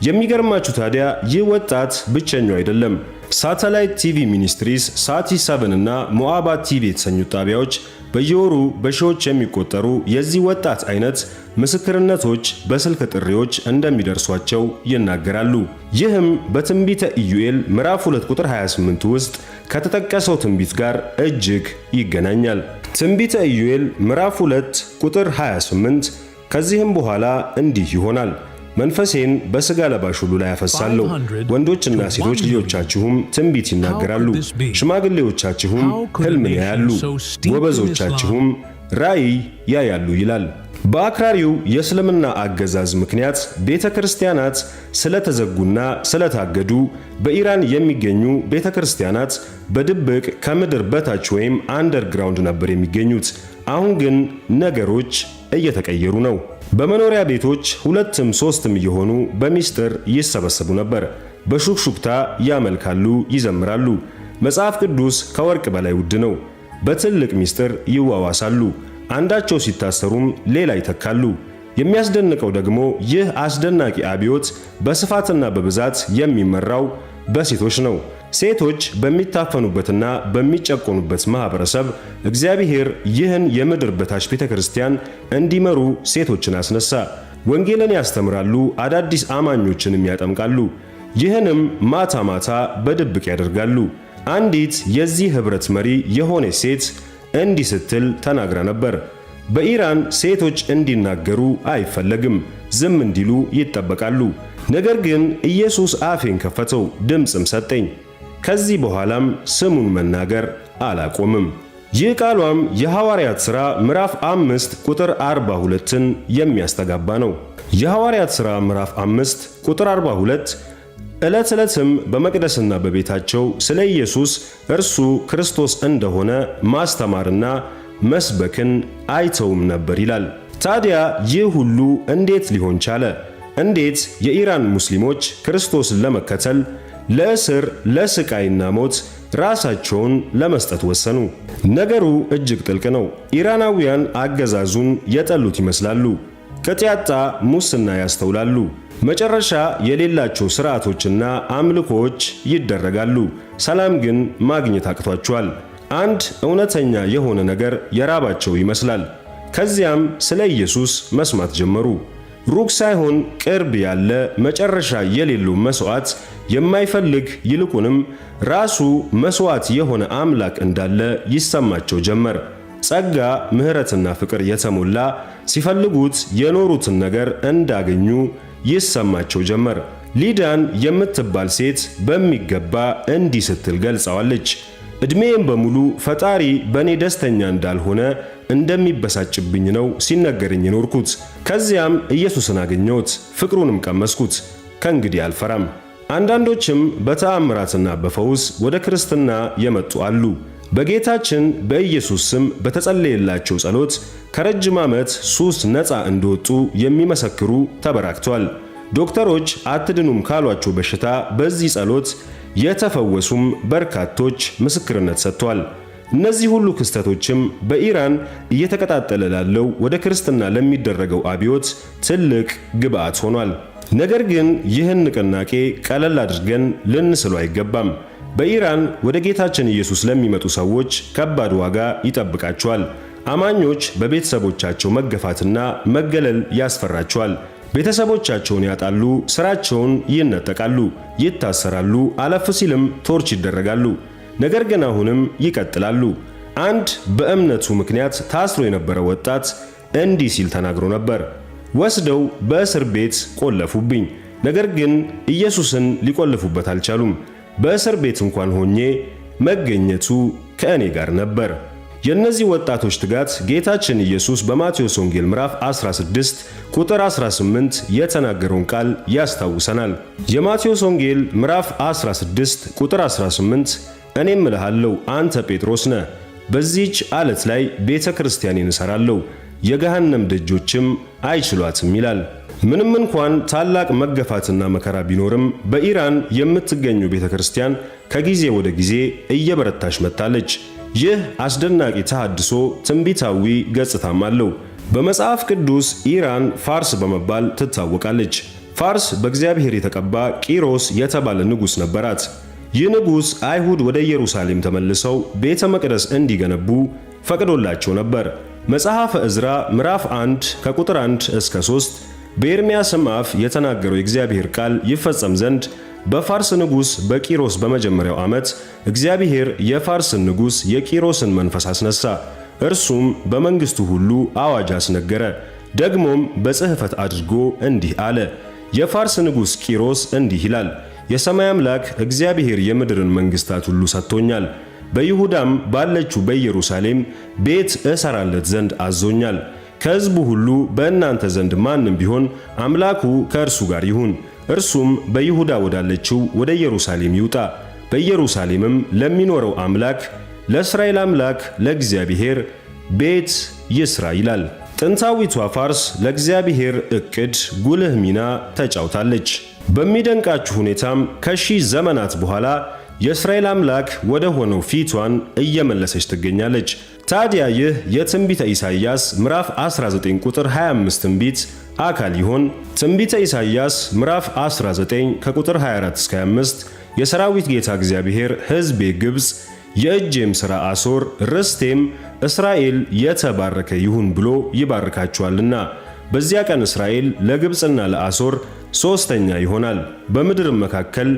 የሚገርማችሁ ታዲያ ይህ ወጣት ብቸኛው አይደለም። ሳተላይት ቲቪ ሚኒስትሪስ፣ ሳቲ 7 እና ሞአባት ቲቪ የተሰኙት ጣቢያዎች በየወሩ በሺዎች የሚቆጠሩ የዚህ ወጣት አይነት ምስክርነቶች በስልክ ጥሪዎች እንደሚደርሷቸው ይናገራሉ። ይህም በትንቢተ ኢዩኤል ምዕራፍ 2 ቁጥር 28 ውስጥ ከተጠቀሰው ትንቢት ጋር እጅግ ይገናኛል። ትንቢተ ኢዩኤል ምዕራፍ 2 ቁጥር 28 ከዚህም በኋላ እንዲህ ይሆናል፣ መንፈሴን በሥጋ ለባሽ ሁሉ ላይ አፈሳለሁ። ወንዶችና ሴቶች ልጆቻችሁም ትንቢት ይናገራሉ፣ ሽማግሌዎቻችሁም ሕልምን ያያሉ፣ ጎበዞቻችሁም ራእይ ያያሉ ይላል። በአክራሪው የእስልምና አገዛዝ ምክንያት ቤተ ክርስቲያናት ስለተዘጉና ስለታገዱ በኢራን የሚገኙ ቤተ ክርስቲያናት በድብቅ ከምድር በታች ወይም አንደርግራውንድ ነበር የሚገኙት። አሁን ግን ነገሮች እየተቀየሩ ነው። በመኖሪያ ቤቶች 2ም 3ም እየሆኑ በሚስጥር ይሰበሰቡ ነበር። በሹክሹክታ ያመልካሉ፣ ይዘምራሉ። መጽሐፍ ቅዱስ ከወርቅ በላይ ውድ ነው። በትልቅ ሚስጥር ይዋዋሳሉ። አንዳቸው ሲታሰሩም ሌላ ይተካሉ። የሚያስደንቀው ደግሞ ይህ አስደናቂ አብዮት በስፋትና በብዛት የሚመራው በሴቶች ነው። ሴቶች በሚታፈኑበትና በሚጨቆኑበት ማህበረሰብ እግዚአብሔር ይህን የምድር በታች ቤተክርስቲያን እንዲመሩ ሴቶችን አስነሳ። ወንጌልን ያስተምራሉ፣ አዳዲስ አማኞችንም ያጠምቃሉ። ይህንም ማታ ማታ በድብቅ ያደርጋሉ። አንዲት የዚህ ህብረት መሪ የሆነች ሴት እንዲህ ስትል ተናግራ ነበር። በኢራን ሴቶች እንዲናገሩ አይፈለግም፣ ዝም እንዲሉ ይጠበቃሉ። ነገር ግን ኢየሱስ አፌን ከፈተው፣ ድምፅም ሰጠኝ። ከዚህ በኋላም ስሙን መናገር አላቆምም። ይህ ቃሏም የሐዋርያት ሥራ ምዕራፍ 5 ቁጥር 42ን የሚያስተጋባ ነው። የሐዋርያት ሥራ ምዕራፍ 5 ቁጥር 42 ዕለት ዕለትም በመቅደስና በቤታቸው ስለ ኢየሱስ እርሱ ክርስቶስ እንደሆነ ማስተማርና መስበክን አይተውም ነበር ይላል። ታዲያ ይህ ሁሉ እንዴት ሊሆን ቻለ? እንዴት የኢራን ሙስሊሞች ክርስቶስን ለመከተል ለእስር ለስቃይና ሞት ራሳቸውን ለመስጠት ወሰኑ? ነገሩ እጅግ ጥልቅ ነው። ኢራናውያን አገዛዙን የጠሉት ይመስላሉ። ቅጥ ያጣ ሙስና ያስተውላሉ። መጨረሻ የሌላቸው ሥርዓቶችና አምልኮዎች ይደረጋሉ። ሰላም ግን ማግኘት አቅቷቸዋል። አንድ እውነተኛ የሆነ ነገር የራባቸው ይመስላል። ከዚያም ስለ ኢየሱስ መስማት ጀመሩ። ሩቅ ሳይሆን ቅርብ ያለ መጨረሻ የሌለው መስዋዕት የማይፈልግ ይልቁንም ራሱ መስዋዕት የሆነ አምላክ እንዳለ ይሰማቸው ጀመር። ጸጋ፣ ምሕረትና ፍቅር የተሞላ ሲፈልጉት የኖሩትን ነገር እንዳገኙ ይሰማቸው ጀመር። ሊዳን የምትባል ሴት በሚገባ እንዲህ ስትል ገልጸዋለች። ዕድሜም በሙሉ ፈጣሪ በእኔ ደስተኛ እንዳልሆነ እንደሚበሳጭብኝ ነው ሲነገረኝ የኖርኩት። ከዚያም ኢየሱስን አገኘሁት፣ ፍቅሩንም ቀመስኩት። ከእንግዲህ አልፈራም። አንዳንዶችም በተአምራትና በፈውስ ወደ ክርስትና የመጡ አሉ። በጌታችን በኢየሱስ ስም በተጸለየላቸው ጸሎት ከረጅም ዓመት ሱስ ነፃ እንደወጡ የሚመሰክሩ ተበራክተዋል። ዶክተሮች አትድኑም ካሏቸው በሽታ በዚህ ጸሎት የተፈወሱም በርካቶች ምስክርነት ሰጥተዋል። እነዚህ ሁሉ ክስተቶችም በኢራን እየተቀጣጠለ ላለው ወደ ክርስትና ለሚደረገው አብዮት ትልቅ ግብዓት ሆኗል። ነገር ግን ይህን ንቅናቄ ቀለል አድርገን ልንስሉ አይገባም። በኢራን ወደ ጌታችን ኢየሱስ ለሚመጡ ሰዎች ከባድ ዋጋ ይጠብቃቸዋል። አማኞች በቤተሰቦቻቸው መገፋትና መገለል ያስፈራቸዋል። ቤተሰቦቻቸውን ያጣሉ፣ ስራቸውን ይነጠቃሉ፣ ይታሰራሉ፣ አለፍ ሲልም ቶርች ይደረጋሉ። ነገር ግን አሁንም ይቀጥላሉ። አንድ በእምነቱ ምክንያት ታስሮ የነበረ ወጣት እንዲህ ሲል ተናግሮ ነበር። ወስደው በእስር ቤት ቆለፉብኝ። ነገር ግን ኢየሱስን ሊቆልፉበት አልቻሉም። በእስር ቤት እንኳን ሆኜ መገኘቱ ከእኔ ጋር ነበር። የእነዚህ ወጣቶች ትጋት ጌታችን ኢየሱስ በማቴዎስ ወንጌል ምዕራፍ 16 ቁጥር 18 የተናገረውን ቃል ያስታውሰናል። የማቴዎስ ወንጌል ምዕራፍ 16 ቁጥር 18 እኔም እልሃለሁ አንተ ጴጥሮስ ነህ፣ በዚህች ዓለት ላይ ቤተ ክርስቲያኔን እሠራለሁ፣ የገሃነም ደጆችም አይችሏትም ይላል። ምንም እንኳን ታላቅ መገፋትና መከራ ቢኖርም በኢራን የምትገኘው ቤተ ክርስቲያን ከጊዜ ወደ ጊዜ እየበረታች መጥታለች። ይህ አስደናቂ ተሐድሶ ትንቢታዊ ገጽታም አለው። በመጽሐፍ ቅዱስ ኢራን ፋርስ በመባል ትታወቃለች። ፋርስ በእግዚአብሔር የተቀባ ቂሮስ የተባለ ንጉሥ ነበራት። ይህ ንጉሥ አይሁድ ወደ ኢየሩሳሌም ተመልሰው ቤተ መቅደስ እንዲገነቡ ፈቅዶላቸው ነበር። መጽሐፈ ዕዝራ ምዕራፍ 1 ከቁጥር 1 እስከ 3 በኤርምያስም አፍ የተናገረው የእግዚአብሔር ቃል ይፈጸም ዘንድ በፋርስ ንጉሥ በቂሮስ በመጀመሪያው ዓመት እግዚአብሔር የፋርስን ንጉሥ የቂሮስን መንፈስ አስነሳ። እርሱም በመንግሥቱ ሁሉ አዋጅ አስነገረ። ደግሞም በጽሕፈት አድርጎ እንዲህ አለ። የፋርስ ንጉሥ ቂሮስ እንዲህ ይላል፣ የሰማይ አምላክ እግዚአብሔር የምድርን መንግሥታት ሁሉ ሰጥቶኛል። በይሁዳም ባለችው በኢየሩሳሌም ቤት እሠራለት ዘንድ አዞኛል። ከሕዝቡ ሁሉ በእናንተ ዘንድ ማንም ቢሆን አምላኩ ከእርሱ ጋር ይሁን። እርሱም በይሁዳ ወዳለችው ወደ ኢየሩሳሌም ይውጣ። በኢየሩሳሌምም ለሚኖረው አምላክ ለእስራኤል አምላክ ለእግዚአብሔር ቤት ይስራ ይላል። ጥንታዊቷ ፋርስ ለእግዚአብሔር ዕቅድ ጉልህ ሚና ተጫውታለች። በሚደንቃችሁ ሁኔታም ከሺህ ዘመናት በኋላ የእስራኤል አምላክ ወደ ሆነው ፊቷን እየመለሰች ትገኛለች። ታዲያ ይህ የትንቢተ ኢሳይያስ ምዕራፍ 19 ቁጥር 25 ትንቢት አካል ይሆን? ትንቢተ ኢሳይያስ ምዕራፍ 19 ከቁጥር 24 እስከ 25 የሰራዊት ጌታ እግዚአብሔር ሕዝቤ ግብፅ፣ የእጄም ሥራ አሦር፣ ርስቴም እስራኤል የተባረከ ይሁን ብሎ ይባርካቸዋልና በዚያ ቀን እስራኤል ለግብፅና ለአሦር ሦስተኛ ይሆናል፣ በምድርም መካከል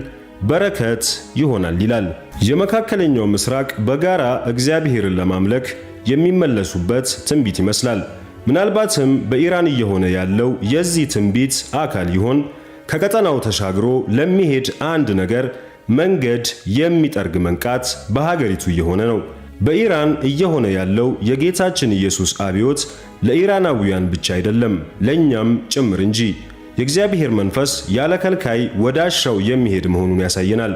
በረከት ይሆናል ይላል። የመካከለኛው ምስራቅ በጋራ እግዚአብሔርን ለማምለክ የሚመለሱበት ትንቢት ይመስላል። ምናልባትም በኢራን እየሆነ ያለው የዚህ ትንቢት አካል ይሆን? ከቀጠናው ተሻግሮ ለሚሄድ አንድ ነገር መንገድ የሚጠርግ መንቃት በሀገሪቱ እየሆነ ነው። በኢራን እየሆነ ያለው የጌታችን ኢየሱስ አብዮት ለኢራናውያን ብቻ አይደለም፣ ለእኛም ጭምር እንጂ። የእግዚአብሔር መንፈስ ያለ ከልካይ ወዳሻው የሚሄድ መሆኑን ያሳየናል።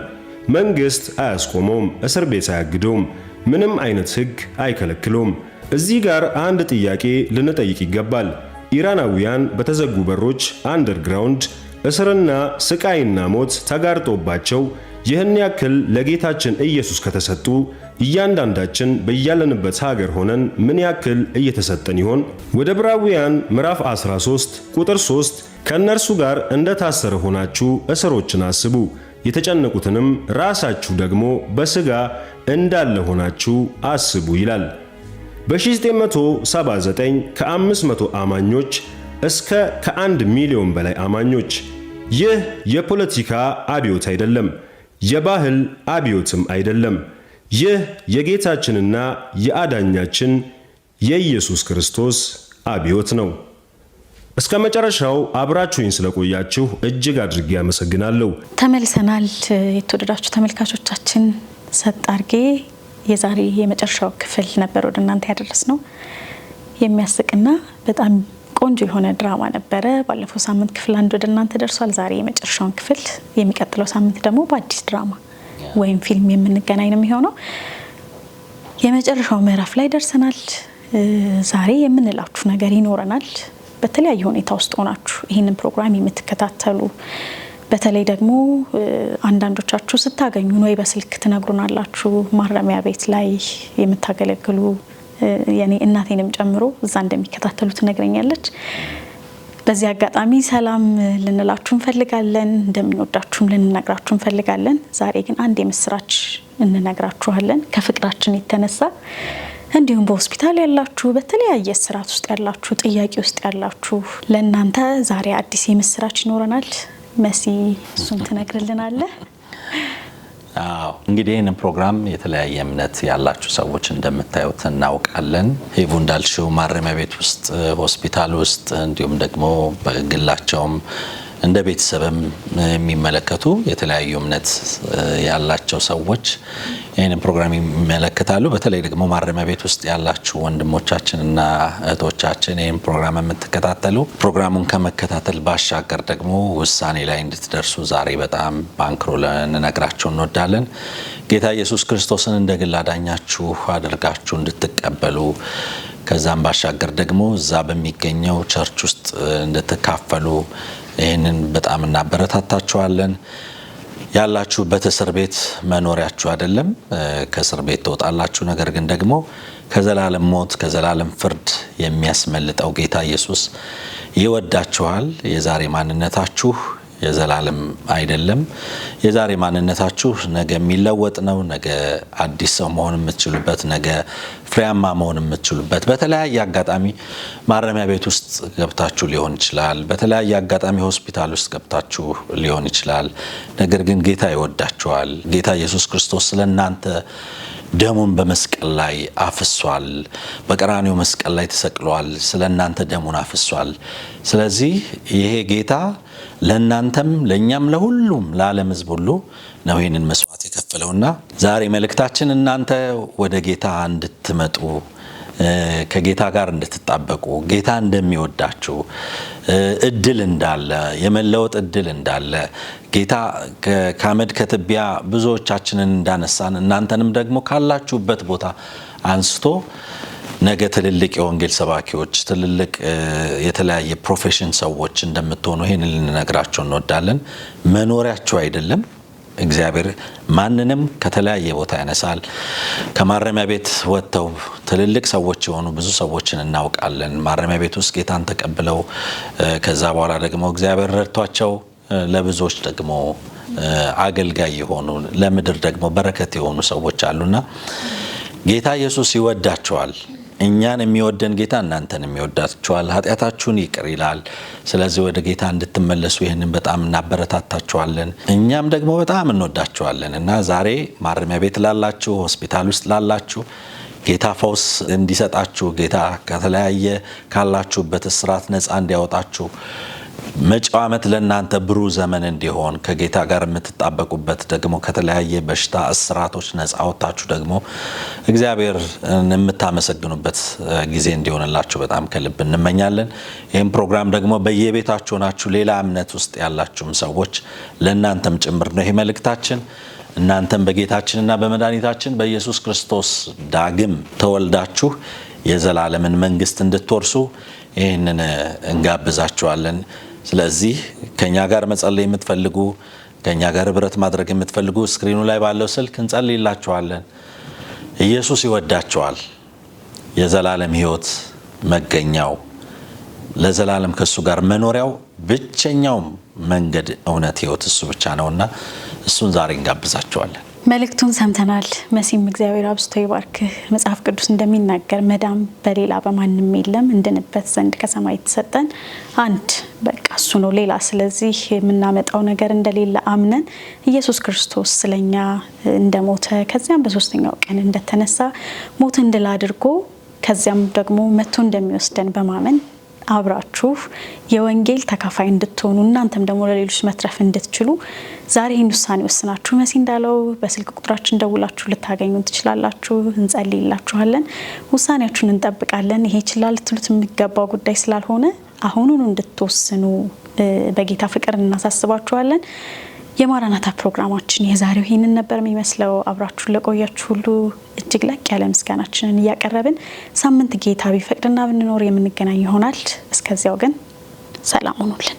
መንግሥት አያስቆመውም፣ እስር ቤት አያግደውም፣ ምንም አይነት ሕግ አይከለክለውም። እዚህ ጋር አንድ ጥያቄ ልንጠይቅ ይገባል። ኢራናውያን በተዘጉ በሮች አንደርግራውንድ እስርና ስቃይና ሞት ተጋርጦባቸው ይህን ያክል ለጌታችን ኢየሱስ ከተሰጡ እያንዳንዳችን በያለንበት ሀገር ሆነን ምን ያክል እየተሰጠን ይሆን? ወደ ዕብራውያን ምዕራፍ 13 ቁጥር 3 ከእነርሱ ጋር እንደታሰረ ሆናችሁ እስሮችን አስቡ፣ የተጨነቁትንም ራሳችሁ ደግሞ በሥጋ እንዳለ ሆናችሁ አስቡ ይላል። በ1979 ከ500 አማኞች እስከ ከ1 ሚሊዮን በላይ አማኞች። ይህ የፖለቲካ አብዮት አይደለም፣ የባህል አብዮትም አይደለም። ይህ የጌታችንና የአዳኛችን የኢየሱስ ክርስቶስ አብዮት ነው። እስከ መጨረሻው አብራችሁኝ ስለቆያችሁ እጅግ አድርጌ አመሰግናለሁ። ተመልሰናል። የተወደዳችሁ ተመልካቾቻችን ሰጥ አድርጌ የዛሬ የመጨረሻው ክፍል ነበር ወደ እናንተ ያደረስነው። የሚያስቅና በጣም ቆንጆ የሆነ ድራማ ነበረ። ባለፈው ሳምንት ክፍል 1 ወደ እናንተ ደርሷል። ዛሬ የመጨረሻውን ክፍል፣ የሚቀጥለው ሳምንት ደግሞ በአዲስ ድራማ ወይም ፊልም የምንገናኝ ነው የሚሆነው። የመጨረሻው ምዕራፍ ላይ ደርሰናል። ዛሬ የምንላችሁ ነገር ይኖረናል። በተለያየ ሁኔታ ውስጥ ሆናችሁ ይህንን ፕሮግራም የምትከታተሉ በተለይ ደግሞ አንዳንዶቻችሁ ስታገኙን ወይ በስልክ ትነግሩናላችሁ፣ ማረሚያ ቤት ላይ የምታገለግሉ የኔ እናቴንም ጨምሮ እዛ እንደሚከታተሉ ትነግረኛለች። በዚህ አጋጣሚ ሰላም ልንላችሁ እንፈልጋለን፣ እንደምንወዳችሁም ልንነግራችሁ እንፈልጋለን። ዛሬ ግን አንድ የምስራች እንነግራችኋለን። ከፍቅራችን የተነሳ እንዲሁም በሆስፒታል ያላችሁ፣ በተለያየ እስራት ውስጥ ያላችሁ፣ ጥያቄ ውስጥ ያላችሁ ለእናንተ ዛሬ አዲስ የምስራች ይኖረናል። መሲ እሱን ትነግርልናለህ። አዎ እንግዲህ ይህንን ፕሮግራም የተለያየ እምነት ያላችሁ ሰዎች እንደምታዩት እናውቃለን። ሄቡ እንዳልሽው ማረሚያ ቤት ውስጥ፣ ሆስፒታል ውስጥ እንዲሁም ደግሞ በግላቸውም እንደ ቤተሰብም የሚመለከቱ የተለያዩ እምነት ያላቸው ሰዎች ይህንን ፕሮግራም ይመለከታሉ። በተለይ ደግሞ ማረሚያ ቤት ውስጥ ያላችሁ ወንድሞቻችንና እህቶቻችን ይህን ፕሮግራም የምትከታተሉ ፕሮግራሙን ከመከታተል ባሻገር ደግሞ ውሳኔ ላይ እንድትደርሱ ዛሬ በጣም ባንክሮ ልንነግራችሁ እንወዳለን። ጌታ ኢየሱስ ክርስቶስን እንደ ግል አዳኛችሁ አድርጋችሁ እንድትቀበሉ ከዛም ባሻገር ደግሞ እዛ በሚገኘው ቸርች ውስጥ እንድትካፈሉ ይህንን በጣም እናበረታታችኋለን። ያላችሁበት እስር ቤት መኖሪያችሁ አይደለም፣ ከእስር ቤት ትወጣላችሁ። ነገር ግን ደግሞ ከዘላለም ሞት ከዘላለም ፍርድ የሚያስመልጠው ጌታ ኢየሱስ ይወዳችኋል። የዛሬ ማንነታችሁ የዘላለም አይደለም። የዛሬ ማንነታችሁ ነገ የሚለወጥ ነው። ነገ አዲስ ሰው መሆን የምትችሉበት፣ ነገ ፍሬያማ መሆን የምትችሉበት፣ በተለያየ አጋጣሚ ማረሚያ ቤት ውስጥ ገብታችሁ ሊሆን ይችላል። በተለያየ አጋጣሚ ሆስፒታል ውስጥ ገብታችሁ ሊሆን ይችላል። ነገር ግን ጌታ ይወዳችኋል። ጌታ ኢየሱስ ክርስቶስ ስለእናንተ ደሙን በመስቀል ላይ አፍሷል። በቀራንዮ መስቀል ላይ ተሰቅሏል። ስለእናንተ ደሙን አፍሷል። ስለዚህ ይሄ ጌታ ለእናንተም ለእኛም ለሁሉም ለዓለም ሕዝብ ሁሉ ነው ይህንን መስዋዕት የከፈለውና ዛሬ መልእክታችን እናንተ ወደ ጌታ እንድትመጡ ከጌታ ጋር እንድትጣበቁ ጌታ እንደሚወዳችሁ እድል እንዳለ የመለወጥ እድል እንዳለ ጌታ ከአመድ ከትቢያ ብዙዎቻችንን እንዳነሳን እናንተንም ደግሞ ካላችሁበት ቦታ አንስቶ ነገ ትልልቅ የወንጌል ሰባኪዎች ትልልቅ የተለያየ ፕሮፌሽን ሰዎች እንደምትሆኑ ይሄንን ልንነግራችሁ እንወዳለን። መኖሪያችሁ አይደለም። እግዚአብሔር ማንንም ከተለያየ ቦታ ያነሳል። ከማረሚያ ቤት ወጥተው ትልልቅ ሰዎች የሆኑ ብዙ ሰዎችን እናውቃለን። ማረሚያ ቤት ውስጥ ጌታን ተቀብለው ከዛ በኋላ ደግሞ እግዚአብሔር ረድቷቸው ለብዙዎች ደግሞ አገልጋይ የሆኑ ለምድር ደግሞ በረከት የሆኑ ሰዎች አሉና ጌታ ኢየሱስ ይወዳቸዋል። እኛን የሚወደን ጌታ እናንተንም ይወዳችኋል። ኃጢአታችሁን ይቅር ይላል። ስለዚህ ወደ ጌታ እንድትመለሱ ይህንን በጣም እናበረታታችኋለን። እኛም ደግሞ በጣም እንወዳችኋለን እና ዛሬ ማረሚያ ቤት ላላችሁ፣ ሆስፒታል ውስጥ ላላችሁ ጌታ ፈውስ እንዲሰጣችሁ፣ ጌታ ከተለያየ ካላችሁበት እስራት ነፃ እንዲያወጣችሁ፣ መጪው ዓመት ለእናንተ ብሩህ ዘመን እንዲሆን ከጌታ ጋር የምትጣበቁበት ደግሞ ከተለያየ በሽታ እስራቶች ነፃ ወጣችሁ ደግሞ እግዚአብሔር የምታመሰግኑበት ጊዜ እንዲሆንላችሁ በጣም ከልብ እንመኛለን። ይህም ፕሮግራም ደግሞ በየቤታችሁ ናችሁ ሌላ እምነት ውስጥ ያላችሁም ሰዎች ለእናንተም ጭምር ነው ይህ መልእክታችን። እናንተም በጌታችንና በመድኃኒታችን በኢየሱስ ክርስቶስ ዳግም ተወልዳችሁ የዘላለምን መንግስት እንድትወርሱ ይህንን እንጋብዛችኋለን። ስለዚህ ከኛ ጋር መጸለይ የምትፈልጉ ከኛ ጋር ህብረት ማድረግ የምትፈልጉ ስክሪኑ ላይ ባለው ስልክ እንጸልይላችኋለን። ኢየሱስ ይወዳችኋል። የዘላለም ህይወት መገኛው ለዘላለም ከሱ ጋር መኖሪያው ብቸኛው መንገድ እውነት ህይወት እሱ ብቻ ነውና እሱን ዛሬ እንጋብዛችኋለን። መልእክቱን ሰምተናል። መሲም እግዚአብሔር አብዝቶ ይባርክ። መጽሐፍ ቅዱስ እንደሚናገር መዳም በሌላ በማንም የለም፣ እንድንበት ዘንድ ከሰማይ የተሰጠን አንድ በቃ እሱ ነው፣ ሌላ ስለዚህ የምናመጣው ነገር እንደሌለ አምነን ኢየሱስ ክርስቶስ ስለኛ እንደሞተ ከዚያም በሶስተኛው ቀን እንደተነሳ ሞትን ድል አድርጎ ከዚያም ደግሞ መጥቶ እንደሚወስደን በማመን አብራችሁ የወንጌል ተካፋይ እንድትሆኑ እናንተም ደግሞ ለሌሎች መትረፍ እንድትችሉ ዛሬ ይህን ውሳኔ ወስናችሁ መሲ እንዳለው በስልክ ቁጥራችን ደውላችሁ ልታገኙን ትችላላችሁ። እንጸልይላችኋለን። ውሳኔያችሁን እንጠብቃለን። ይሄ ይችላል ልትሉት የሚገባው ጉዳይ ስላልሆነ አሁኑን እንድትወስኑ በጌታ ፍቅር እናሳስባችኋለን። የማራናታ ፕሮግራማችን የዛሬው ይህንን ነበር የሚመስለው። አብራችሁን ለቆያችሁ ሁሉ እጅግ ላቅ ያለ ምስጋናችንን እያቀረብን ሳምንት ጌታ ቢፈቅድና ብንኖር የምንገናኝ ይሆናል። እስከዚያው ግን ሰላም ሁኑልን።